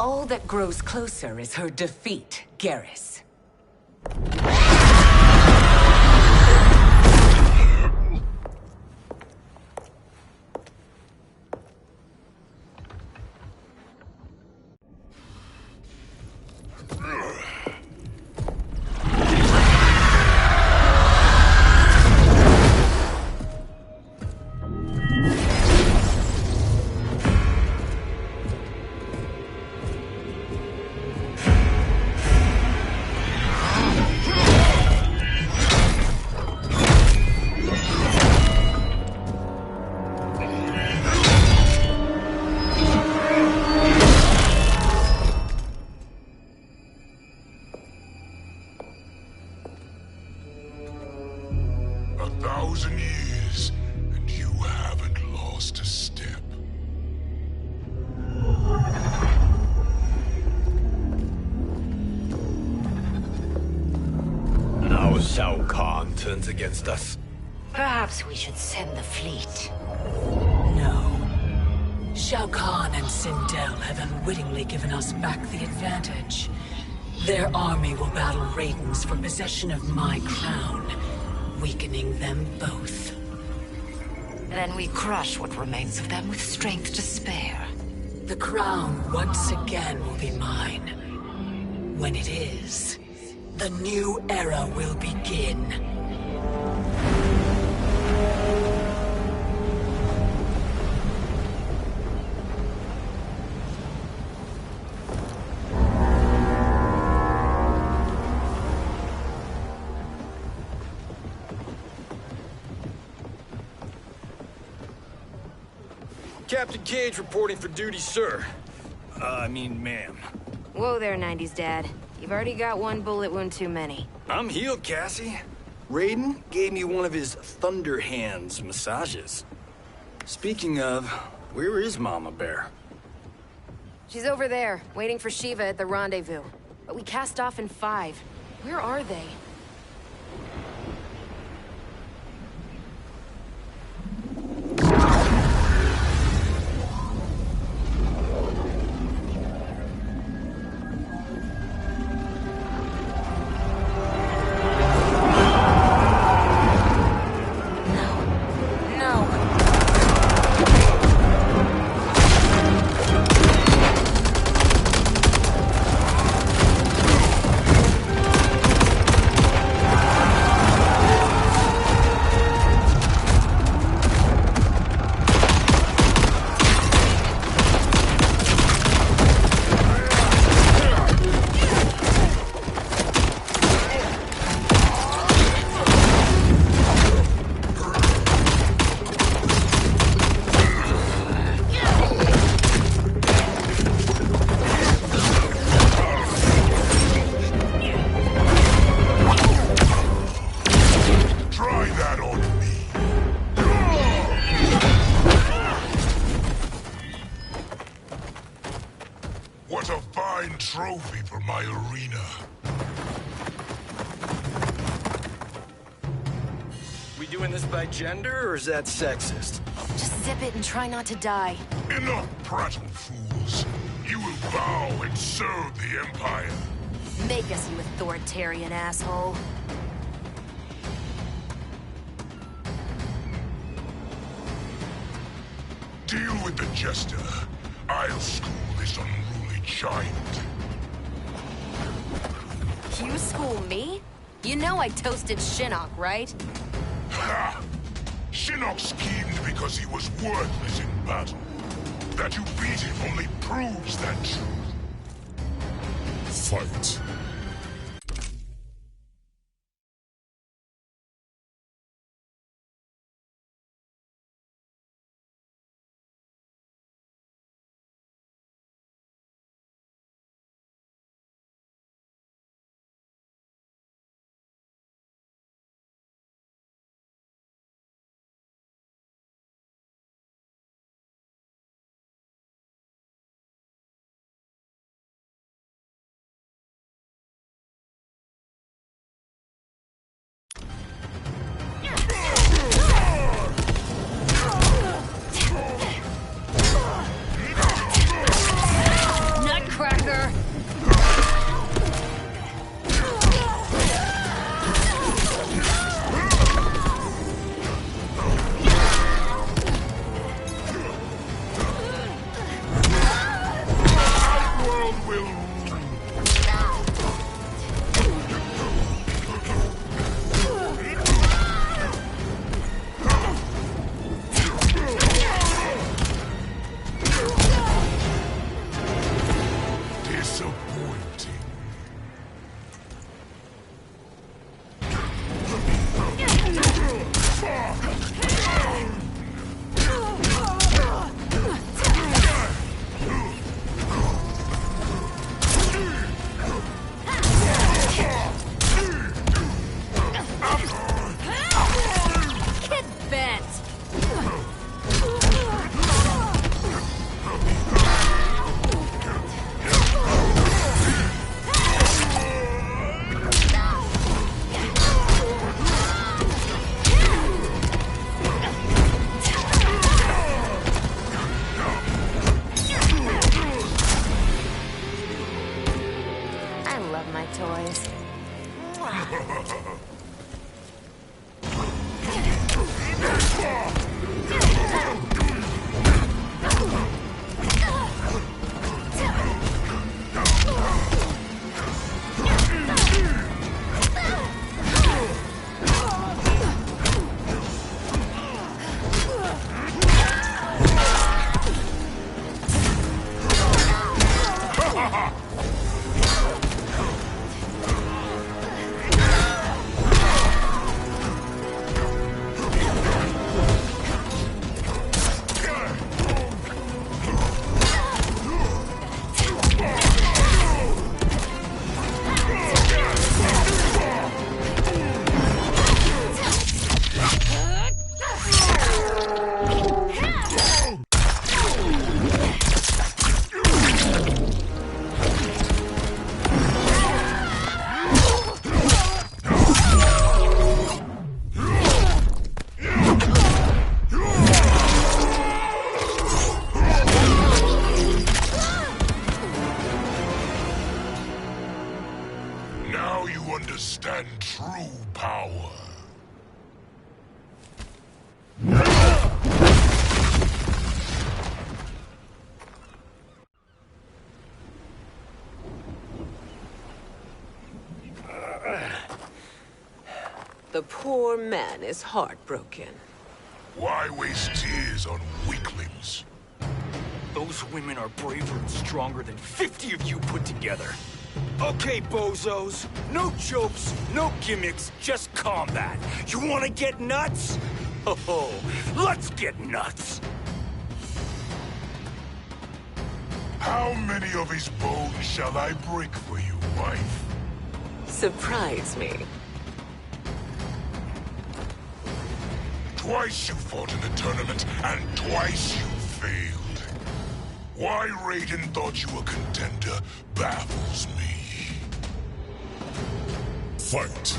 All that grows closer is her defeat, Geras. 1,000 years, and you haven't lost a step. Now Shao Kahn turns against us. Perhaps we should send the fleet. No. Shao Kahn and Sindel have unwittingly given us back the advantage. Their army will battle Raidens for possession of my crown, weakening them both. Then we crush what remains of them with strength to spare. The crown once again will be mine. When it is, the new era will begin. Captain Cage reporting for duty, sir. I mean, ma'am. Whoa there, 90s dad. You've already got one bullet wound too many. I'm healed, Cassie. Raiden gave me one of his Thunder Hands massages. Speaking of, where is Mama Bear? She's over there, waiting for Shiva at the rendezvous. But we cast off in 5. Where are they? What a fine trophy for my arena. We doing this by gender, or is that sexist? Just zip it and try not to die. Enough prattle, fools. You will bow and serve the Empire. Make us, you authoritarian asshole. Deal with the jester. I'll school this unruly giant. You school me? You know I toasted Shinnok, right? Ha! Shinnok schemed because he was worthless in battle. That you beat him only proves that truth. Fight. boys. Now you understand true power. The poor man is heartbroken. Why waste tears on weaklings? Those women are braver and stronger than 50 of you put together. Okay, bozos. No jokes, no gimmicks, just combat. You wanna get nuts? Oh, let's get nuts! How many of his bones shall I break for you, wife? Surprise me. Twice you fought in the tournament, and twice you failed. Why Raiden thought you a contender baffles me. Fight!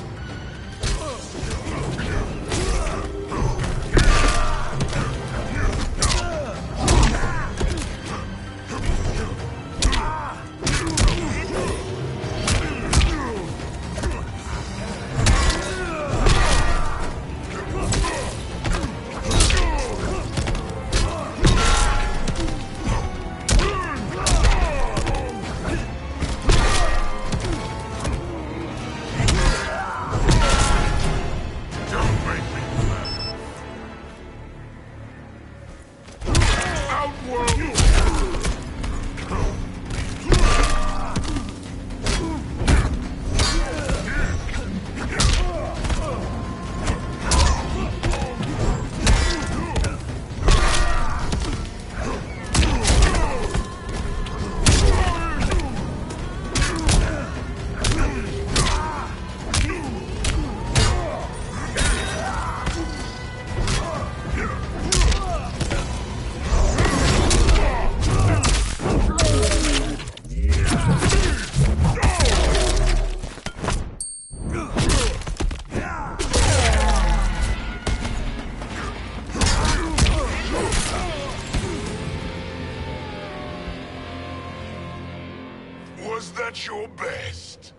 Was that your best?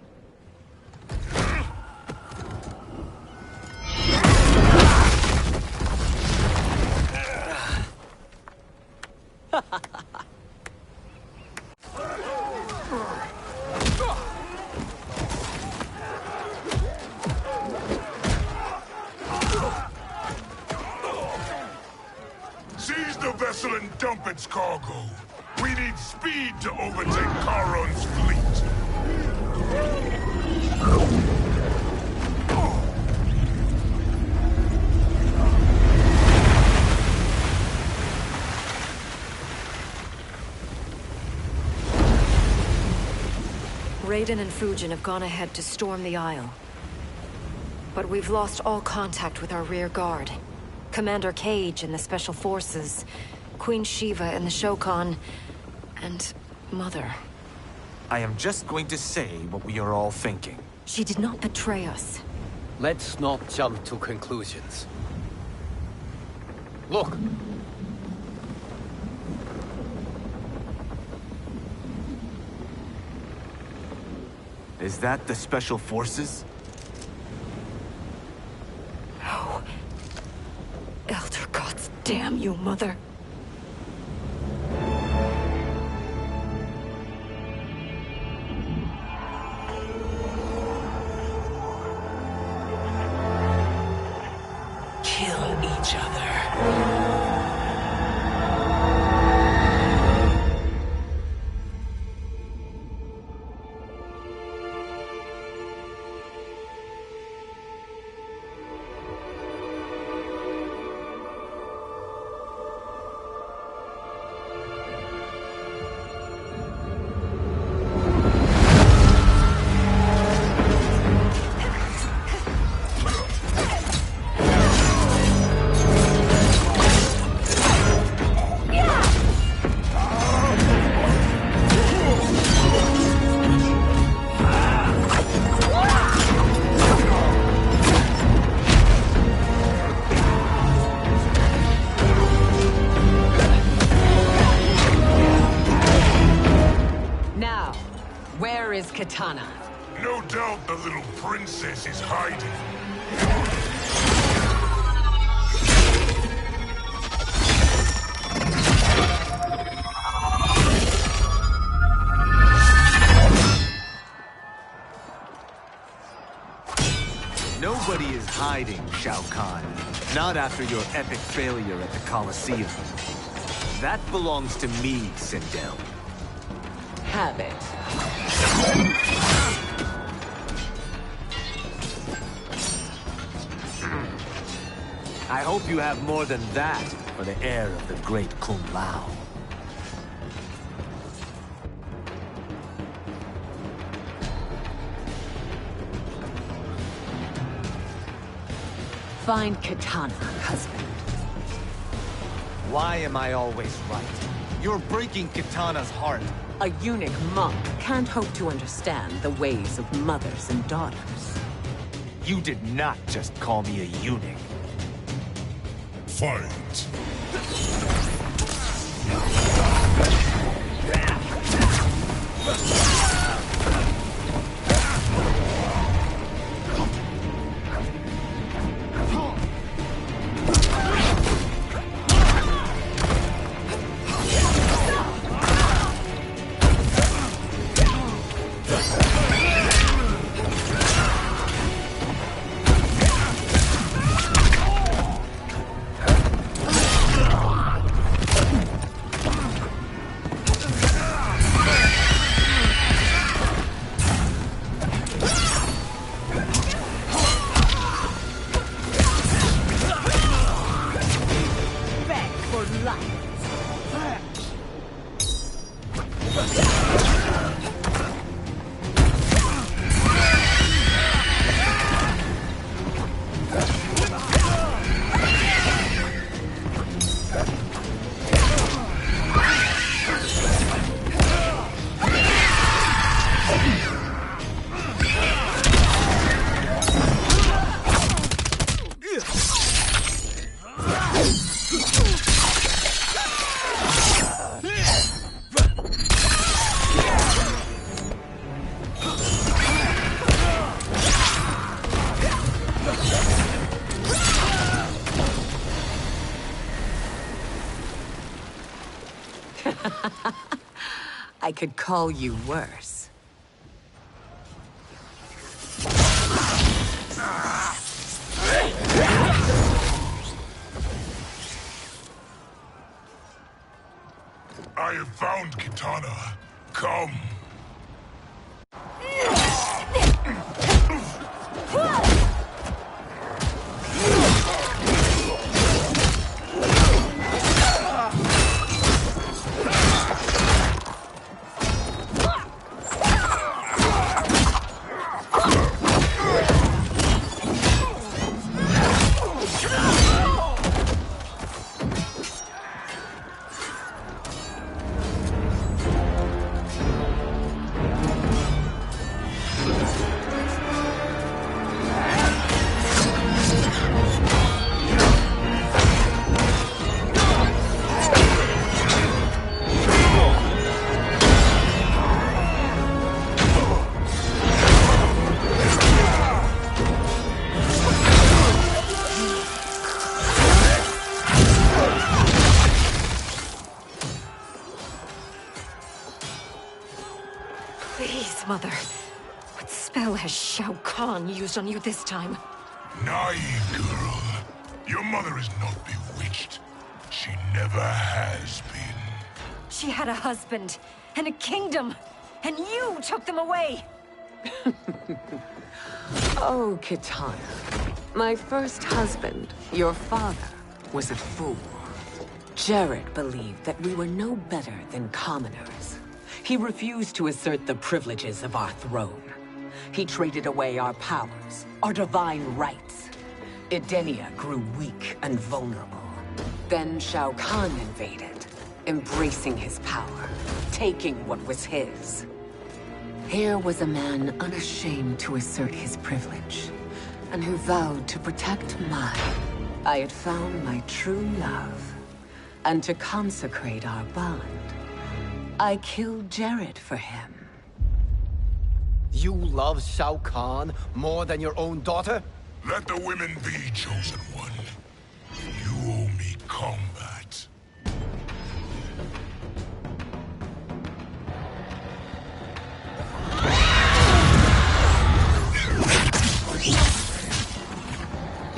Seize the vessel and dump its cargo. We need speed to overtake Charon's fleet. Raiden and Fujin have gone ahead to storm the Isle. But we've lost all contact with our rear guard. Commander Cage and the Special Forces, Queen Shiva and the Shokan, and Mother. I am just going to say what we are all thinking. She did not betray us. Let's not jump to conclusions. Look! Is that the Special Forces? No. Elder gods damn you, Mother. Kill each other. Katana. No doubt the little princess is hiding. Nobody is hiding, Shao Kahn. Not after your epic failure at the Colosseum. That belongs to me, Sindel. Have it. I hope you have more than that for the heir of the great Kung Lao. Find Katana, husband. Why am I always right? You're breaking Katana's heart. A eunuch monk can't hope to understand the ways of mothers and daughters. You did not just call me a eunuch. Fight. I could call you worse. I have found Katana. Come. Mother, what spell has Shao Kahn used on you this time? Naive girl. Your mother is not bewitched. She never has been. She had a husband and a kingdom, and you took them away! Oh, Kitana. My first husband, your father, was a fool. Jared believed that we were no better than commoners. He refused to assert the privileges of our throne. He traded away our powers, our divine rights. Edenia grew weak and vulnerable. Then Shao Kahn invaded, embracing his power, taking what was his. Here was a man unashamed to assert his privilege, and who vowed to protect mine. I had found my true love, and to consecrate our bond, I killed Jared for him. You love Shao Kahn more than your own daughter? Let the women be, Chosen One. You owe me combat.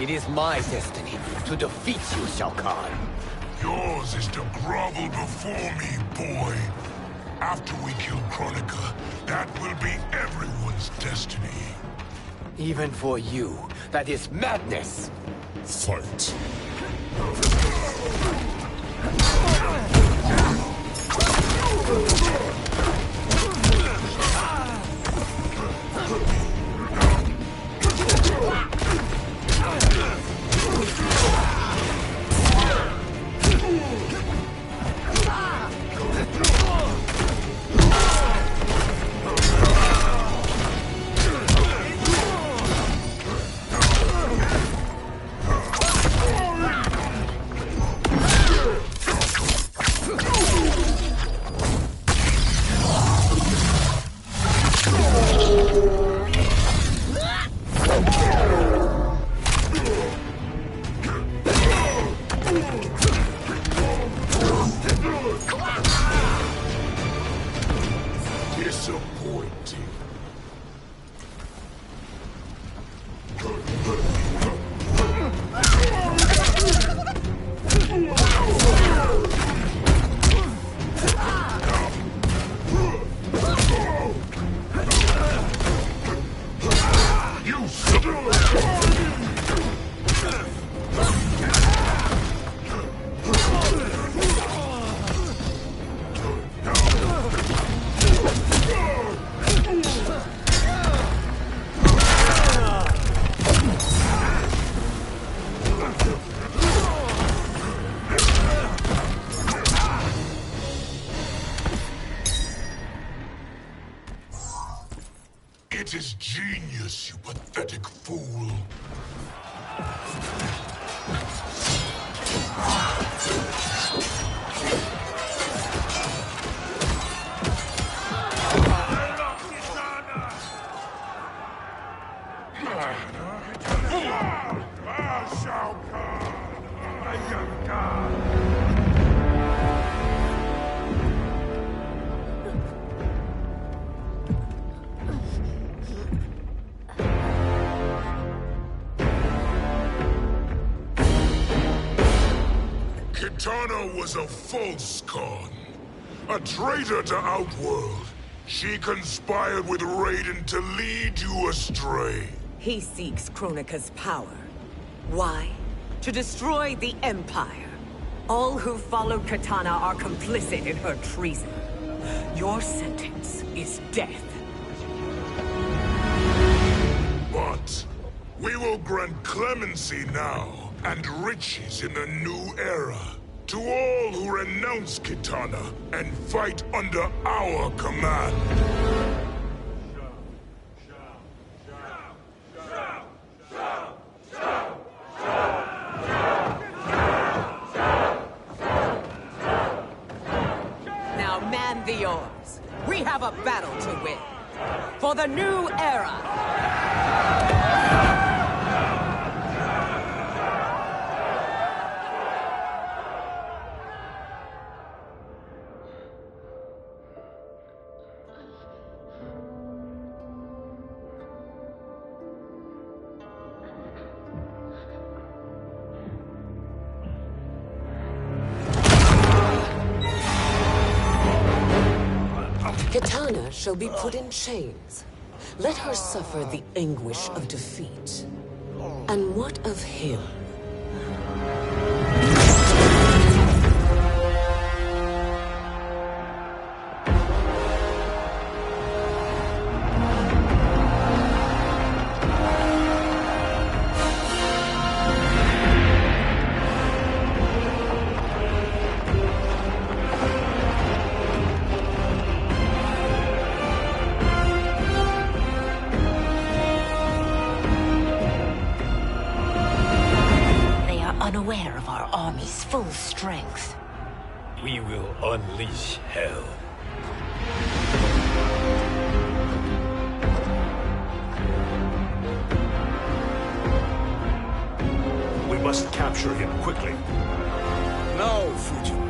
It is my destiny to defeat you, Shao Kahn. Yours is to grovel before me, boy. After we kill Kronika, that will be everyone's destiny. Even for you, that is madness. Fight. Disappointing. It is genius, you pathetic fool. Shao Kahn, my young god. Kitana was a false Khan, a traitor to Outworld. She conspired with Raiden to lead you astray. He seeks Kronika's power. Why? To destroy the Empire. All who followed Kitana are complicit in her treason. Your sentence is death. But we will grant clemency now and riches in the new era to all who renounce Kitana and fight under our command. Now man the oars. We have a battle to win. For the new era. Cortana shall be put in chains. Let her suffer the anguish of defeat. And what of him? Unaware of our army's full strength. We will unleash hell. We must capture him quickly. Now, Fujin.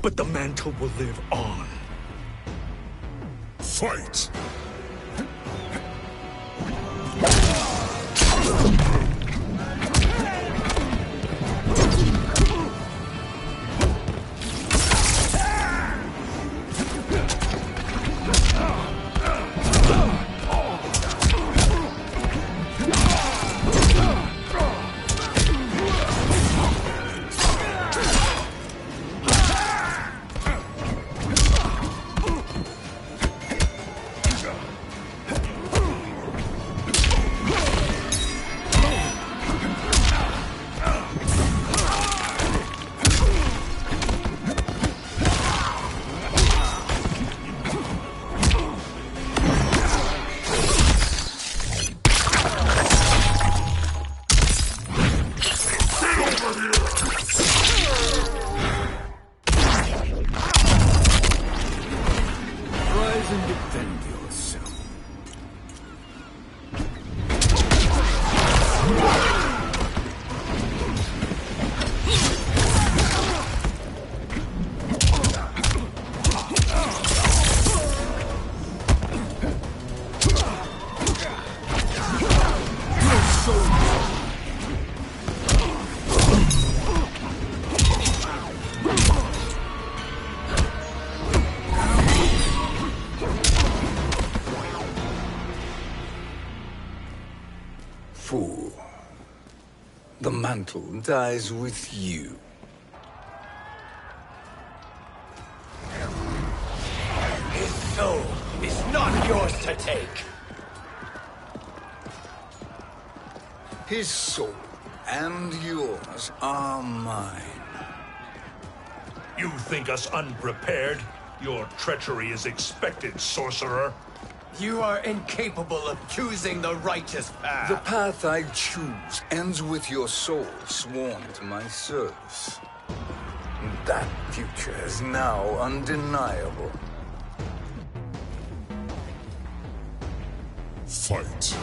But the mantle will live on. Fight! Fool. The mantle dies with you. His soul is not yours to take. His soul and yours are mine. You think us unprepared? Your treachery is expected, sorcerer. You are incapable of choosing the righteous path. The path I choose ends with your soul sworn to my service. That future is now undeniable. Fight.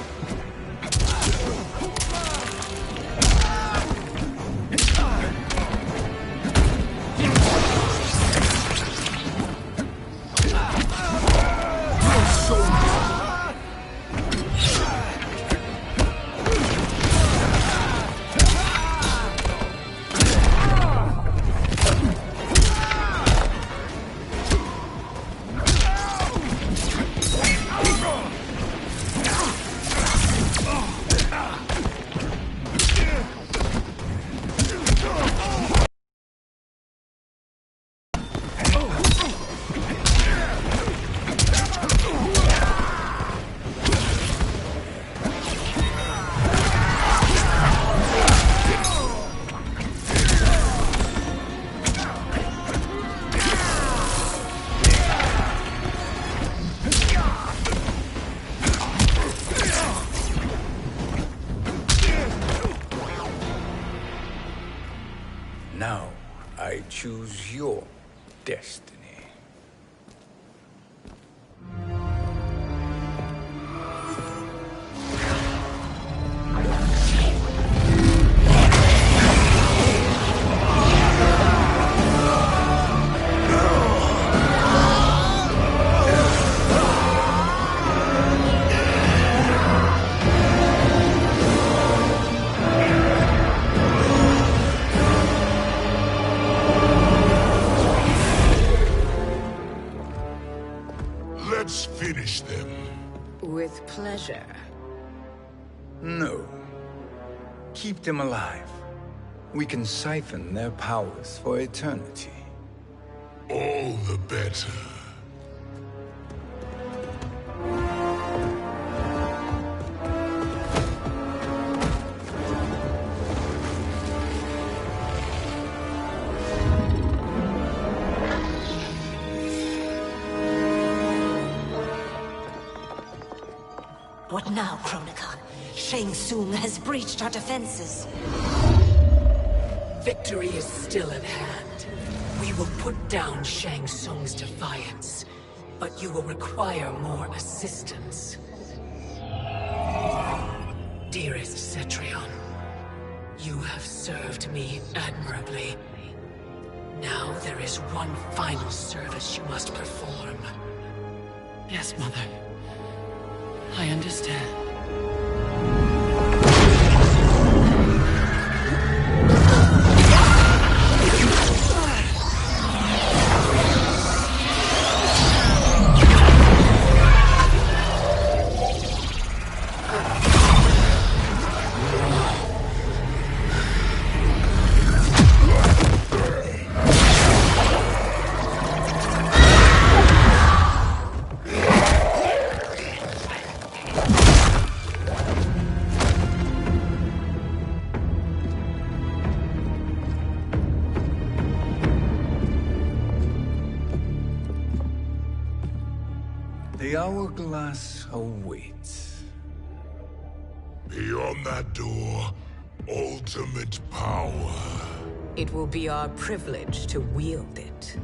Now, I choose your destiny. Let's finish them. With pleasure. No. Keep them alive. We can siphon their powers for eternity. All the better. What now, Kronika? Shang Tsung has breached our defenses. Victory is still at hand. We will put down Shang Tsung's defiance, but you will require more assistance. Dearest Cetrion, you have served me admirably. Now there is one final service you must perform. Yes, Mother. I understand. The hourglass awaits. Beyond that door, ultimate power. It will be our privilege to wield it.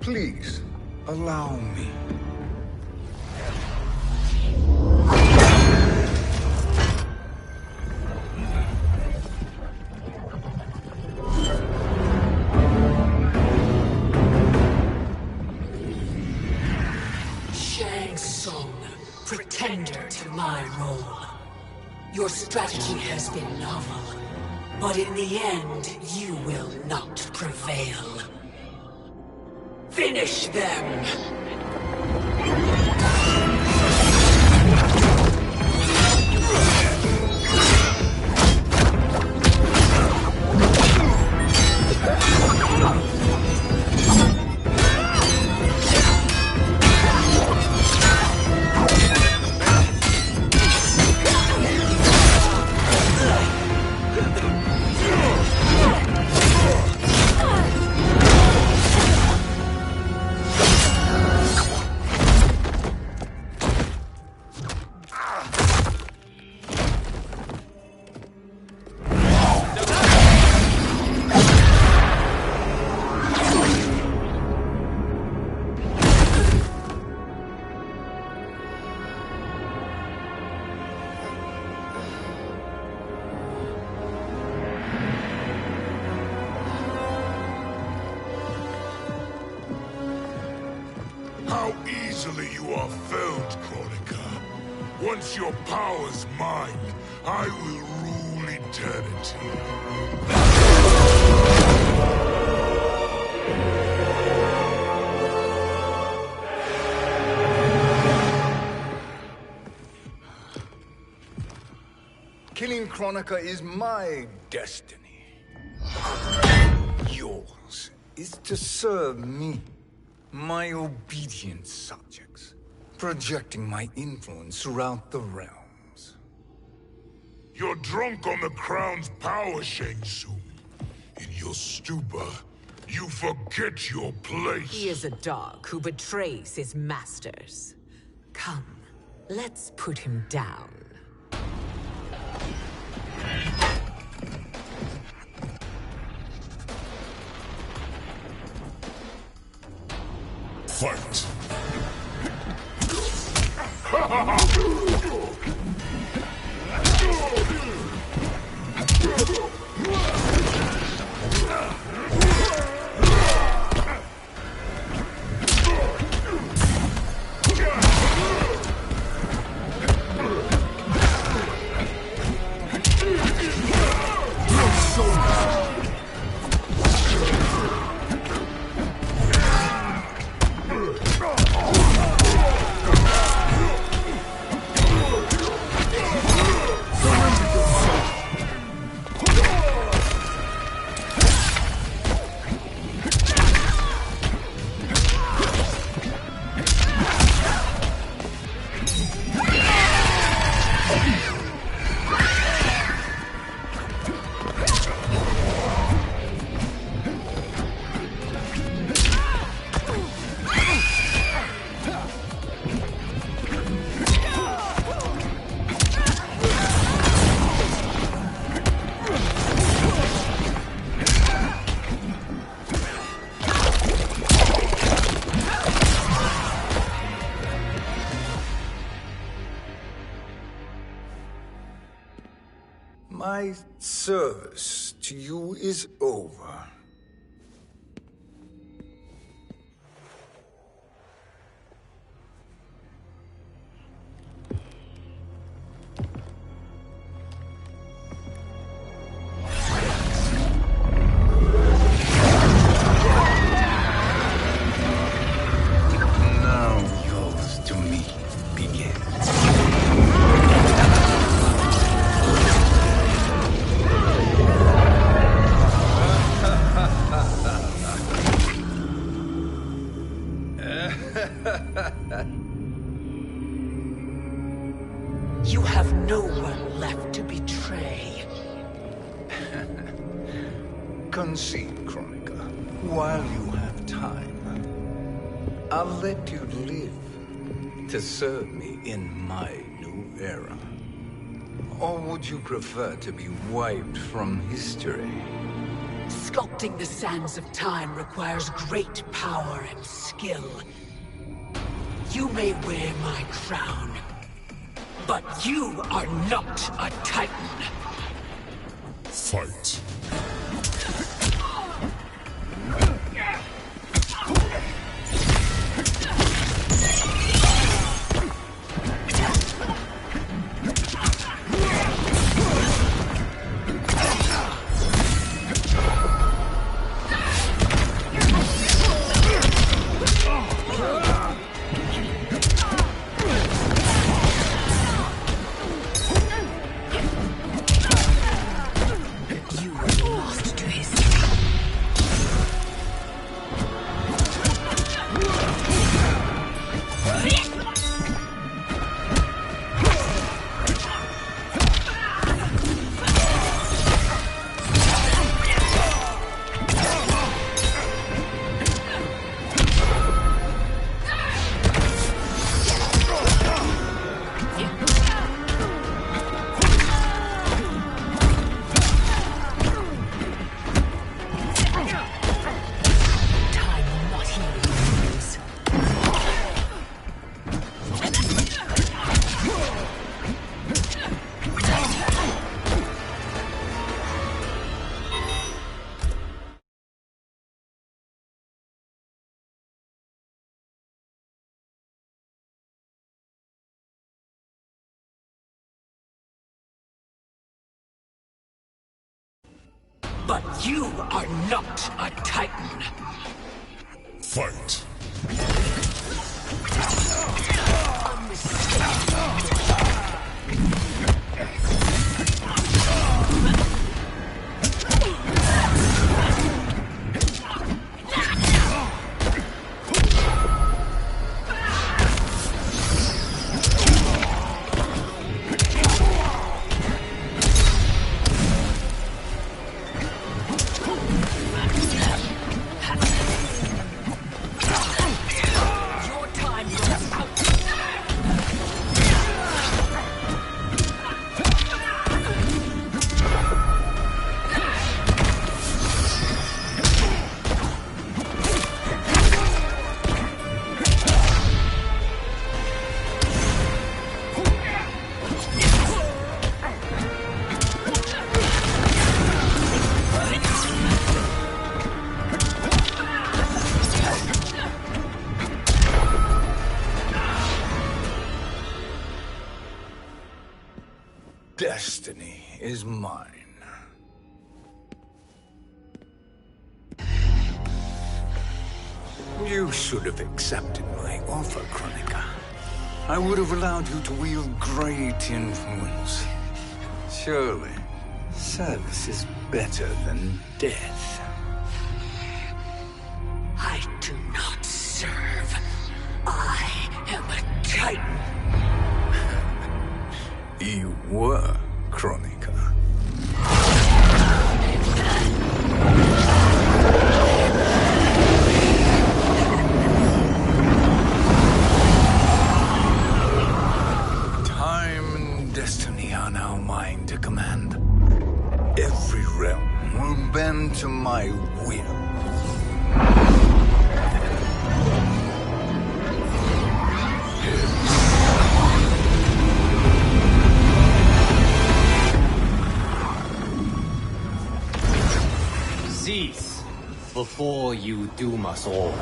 Please, allow me. Shang Tsung, pretender to my role. Your strategy has been novel, but in the end, you will not prevail. Finish them! How easily you are felled, Kronika. Once your power's mine, I will rule eternity. Killing Kronika is my destiny. Yours is to serve me, my obedient subjects, projecting my influence throughout the realms. You're drunk on the crown's power, Shang Tsung. In your stupor, you forget your place. He is a dog who betrays his masters. Come, let's put him down. Fight! My service to you is over. Now yours to me begins. You have no one left to betray. Concede, Chronica, while you have time. I'll let you live to serve me in my new era. Or would you prefer to be wiped from history? Sculpting the sands of time requires great power and skill. You may wear my crown, but you are not a Titan. Fight. But you are not a Titan. Fight. Destiny is mine. You should have accepted my offer, Chronica. I would have allowed you to wield great influence. Surely, service is better than death. I do not serve. I am a Titan. You were, Chronica. Time and destiny are now mine to command. Every realm will bend to my before you doom us all.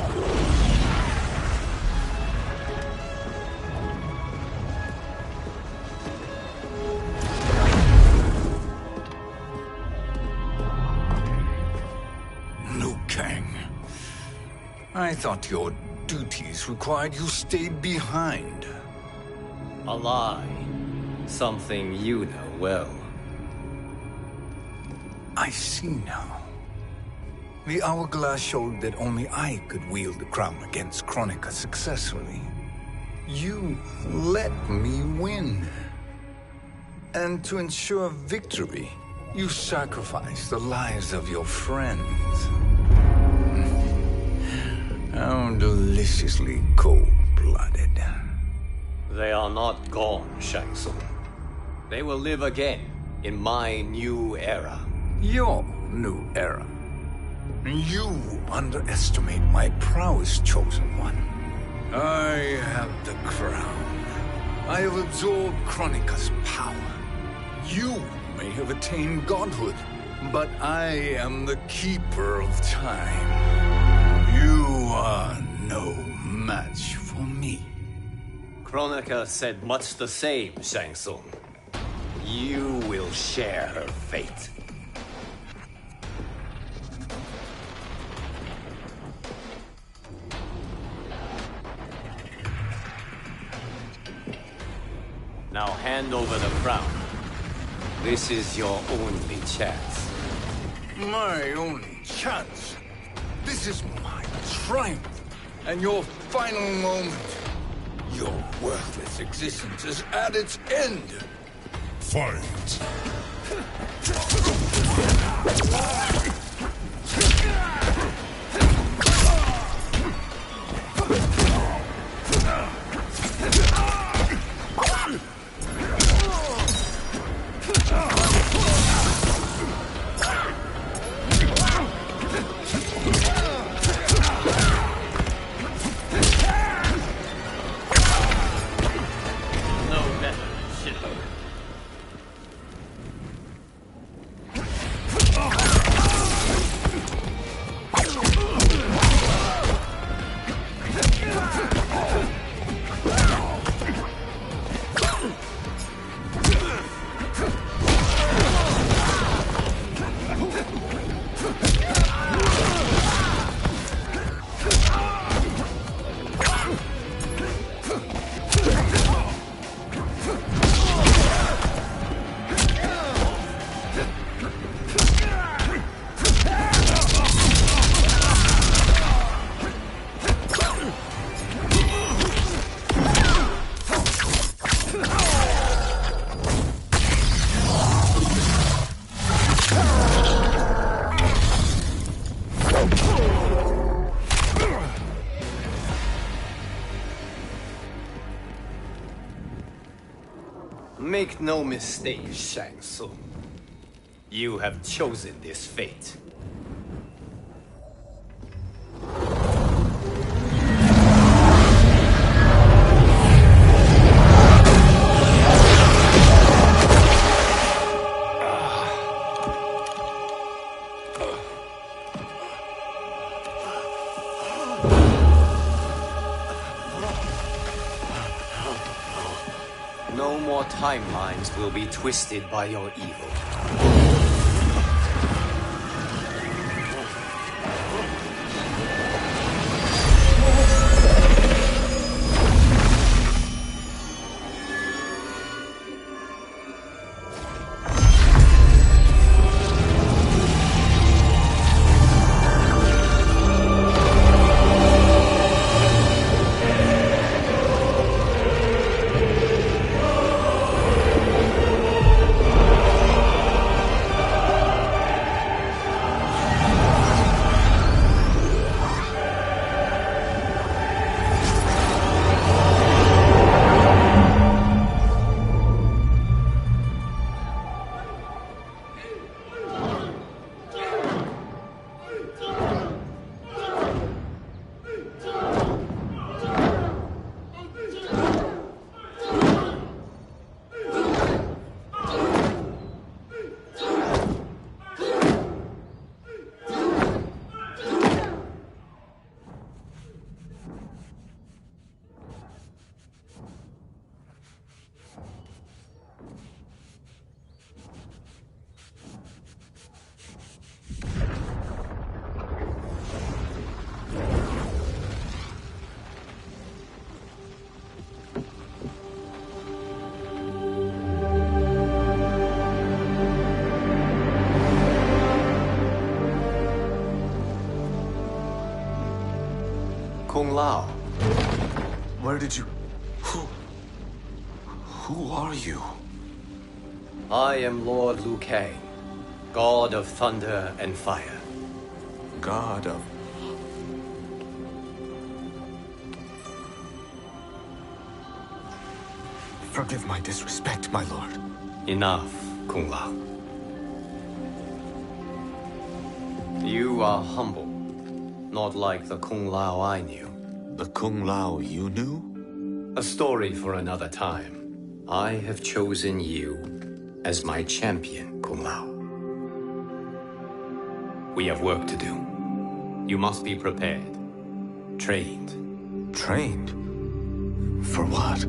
Liu Kang. I thought your duties required you stayed behind. A lie. Something you know well. I see now. The hourglass showed that only I could wield the crown against Kronika successfully. You let me win. And to ensure victory, you sacrificed the lives of your friends. How deliciously cold-blooded. They are not gone, Shang Tsung. They will live again in my new era. Your new era. You underestimate my prowess, Chosen One. I have the crown. I have absorbed Kronika's power. You may have attained godhood, but I am the keeper of time. You are no match for me. Kronika said much the same, Shang Tsung. You will share her fate. Now hand over the crown. This is your only chance. My only chance? This is my triumph, and your final moment. Your worthless existence is at its end. Fight! Make no mistake, Shang Tsung. You have chosen this fate. No more timelines will be twisted by your evil. Lao. Where did you... Who are you? I am Lord Liu Kang, God of Thunder and Fire. God of... Forgive my disrespect, my lord. Enough, Kung Lao. You are humble, not like the Kung Lao I knew. The Kung Lao you knew? A story for another time. I have chosen you as my champion, Kung Lao. We have work to do. You must be prepared. Trained. Trained? For what?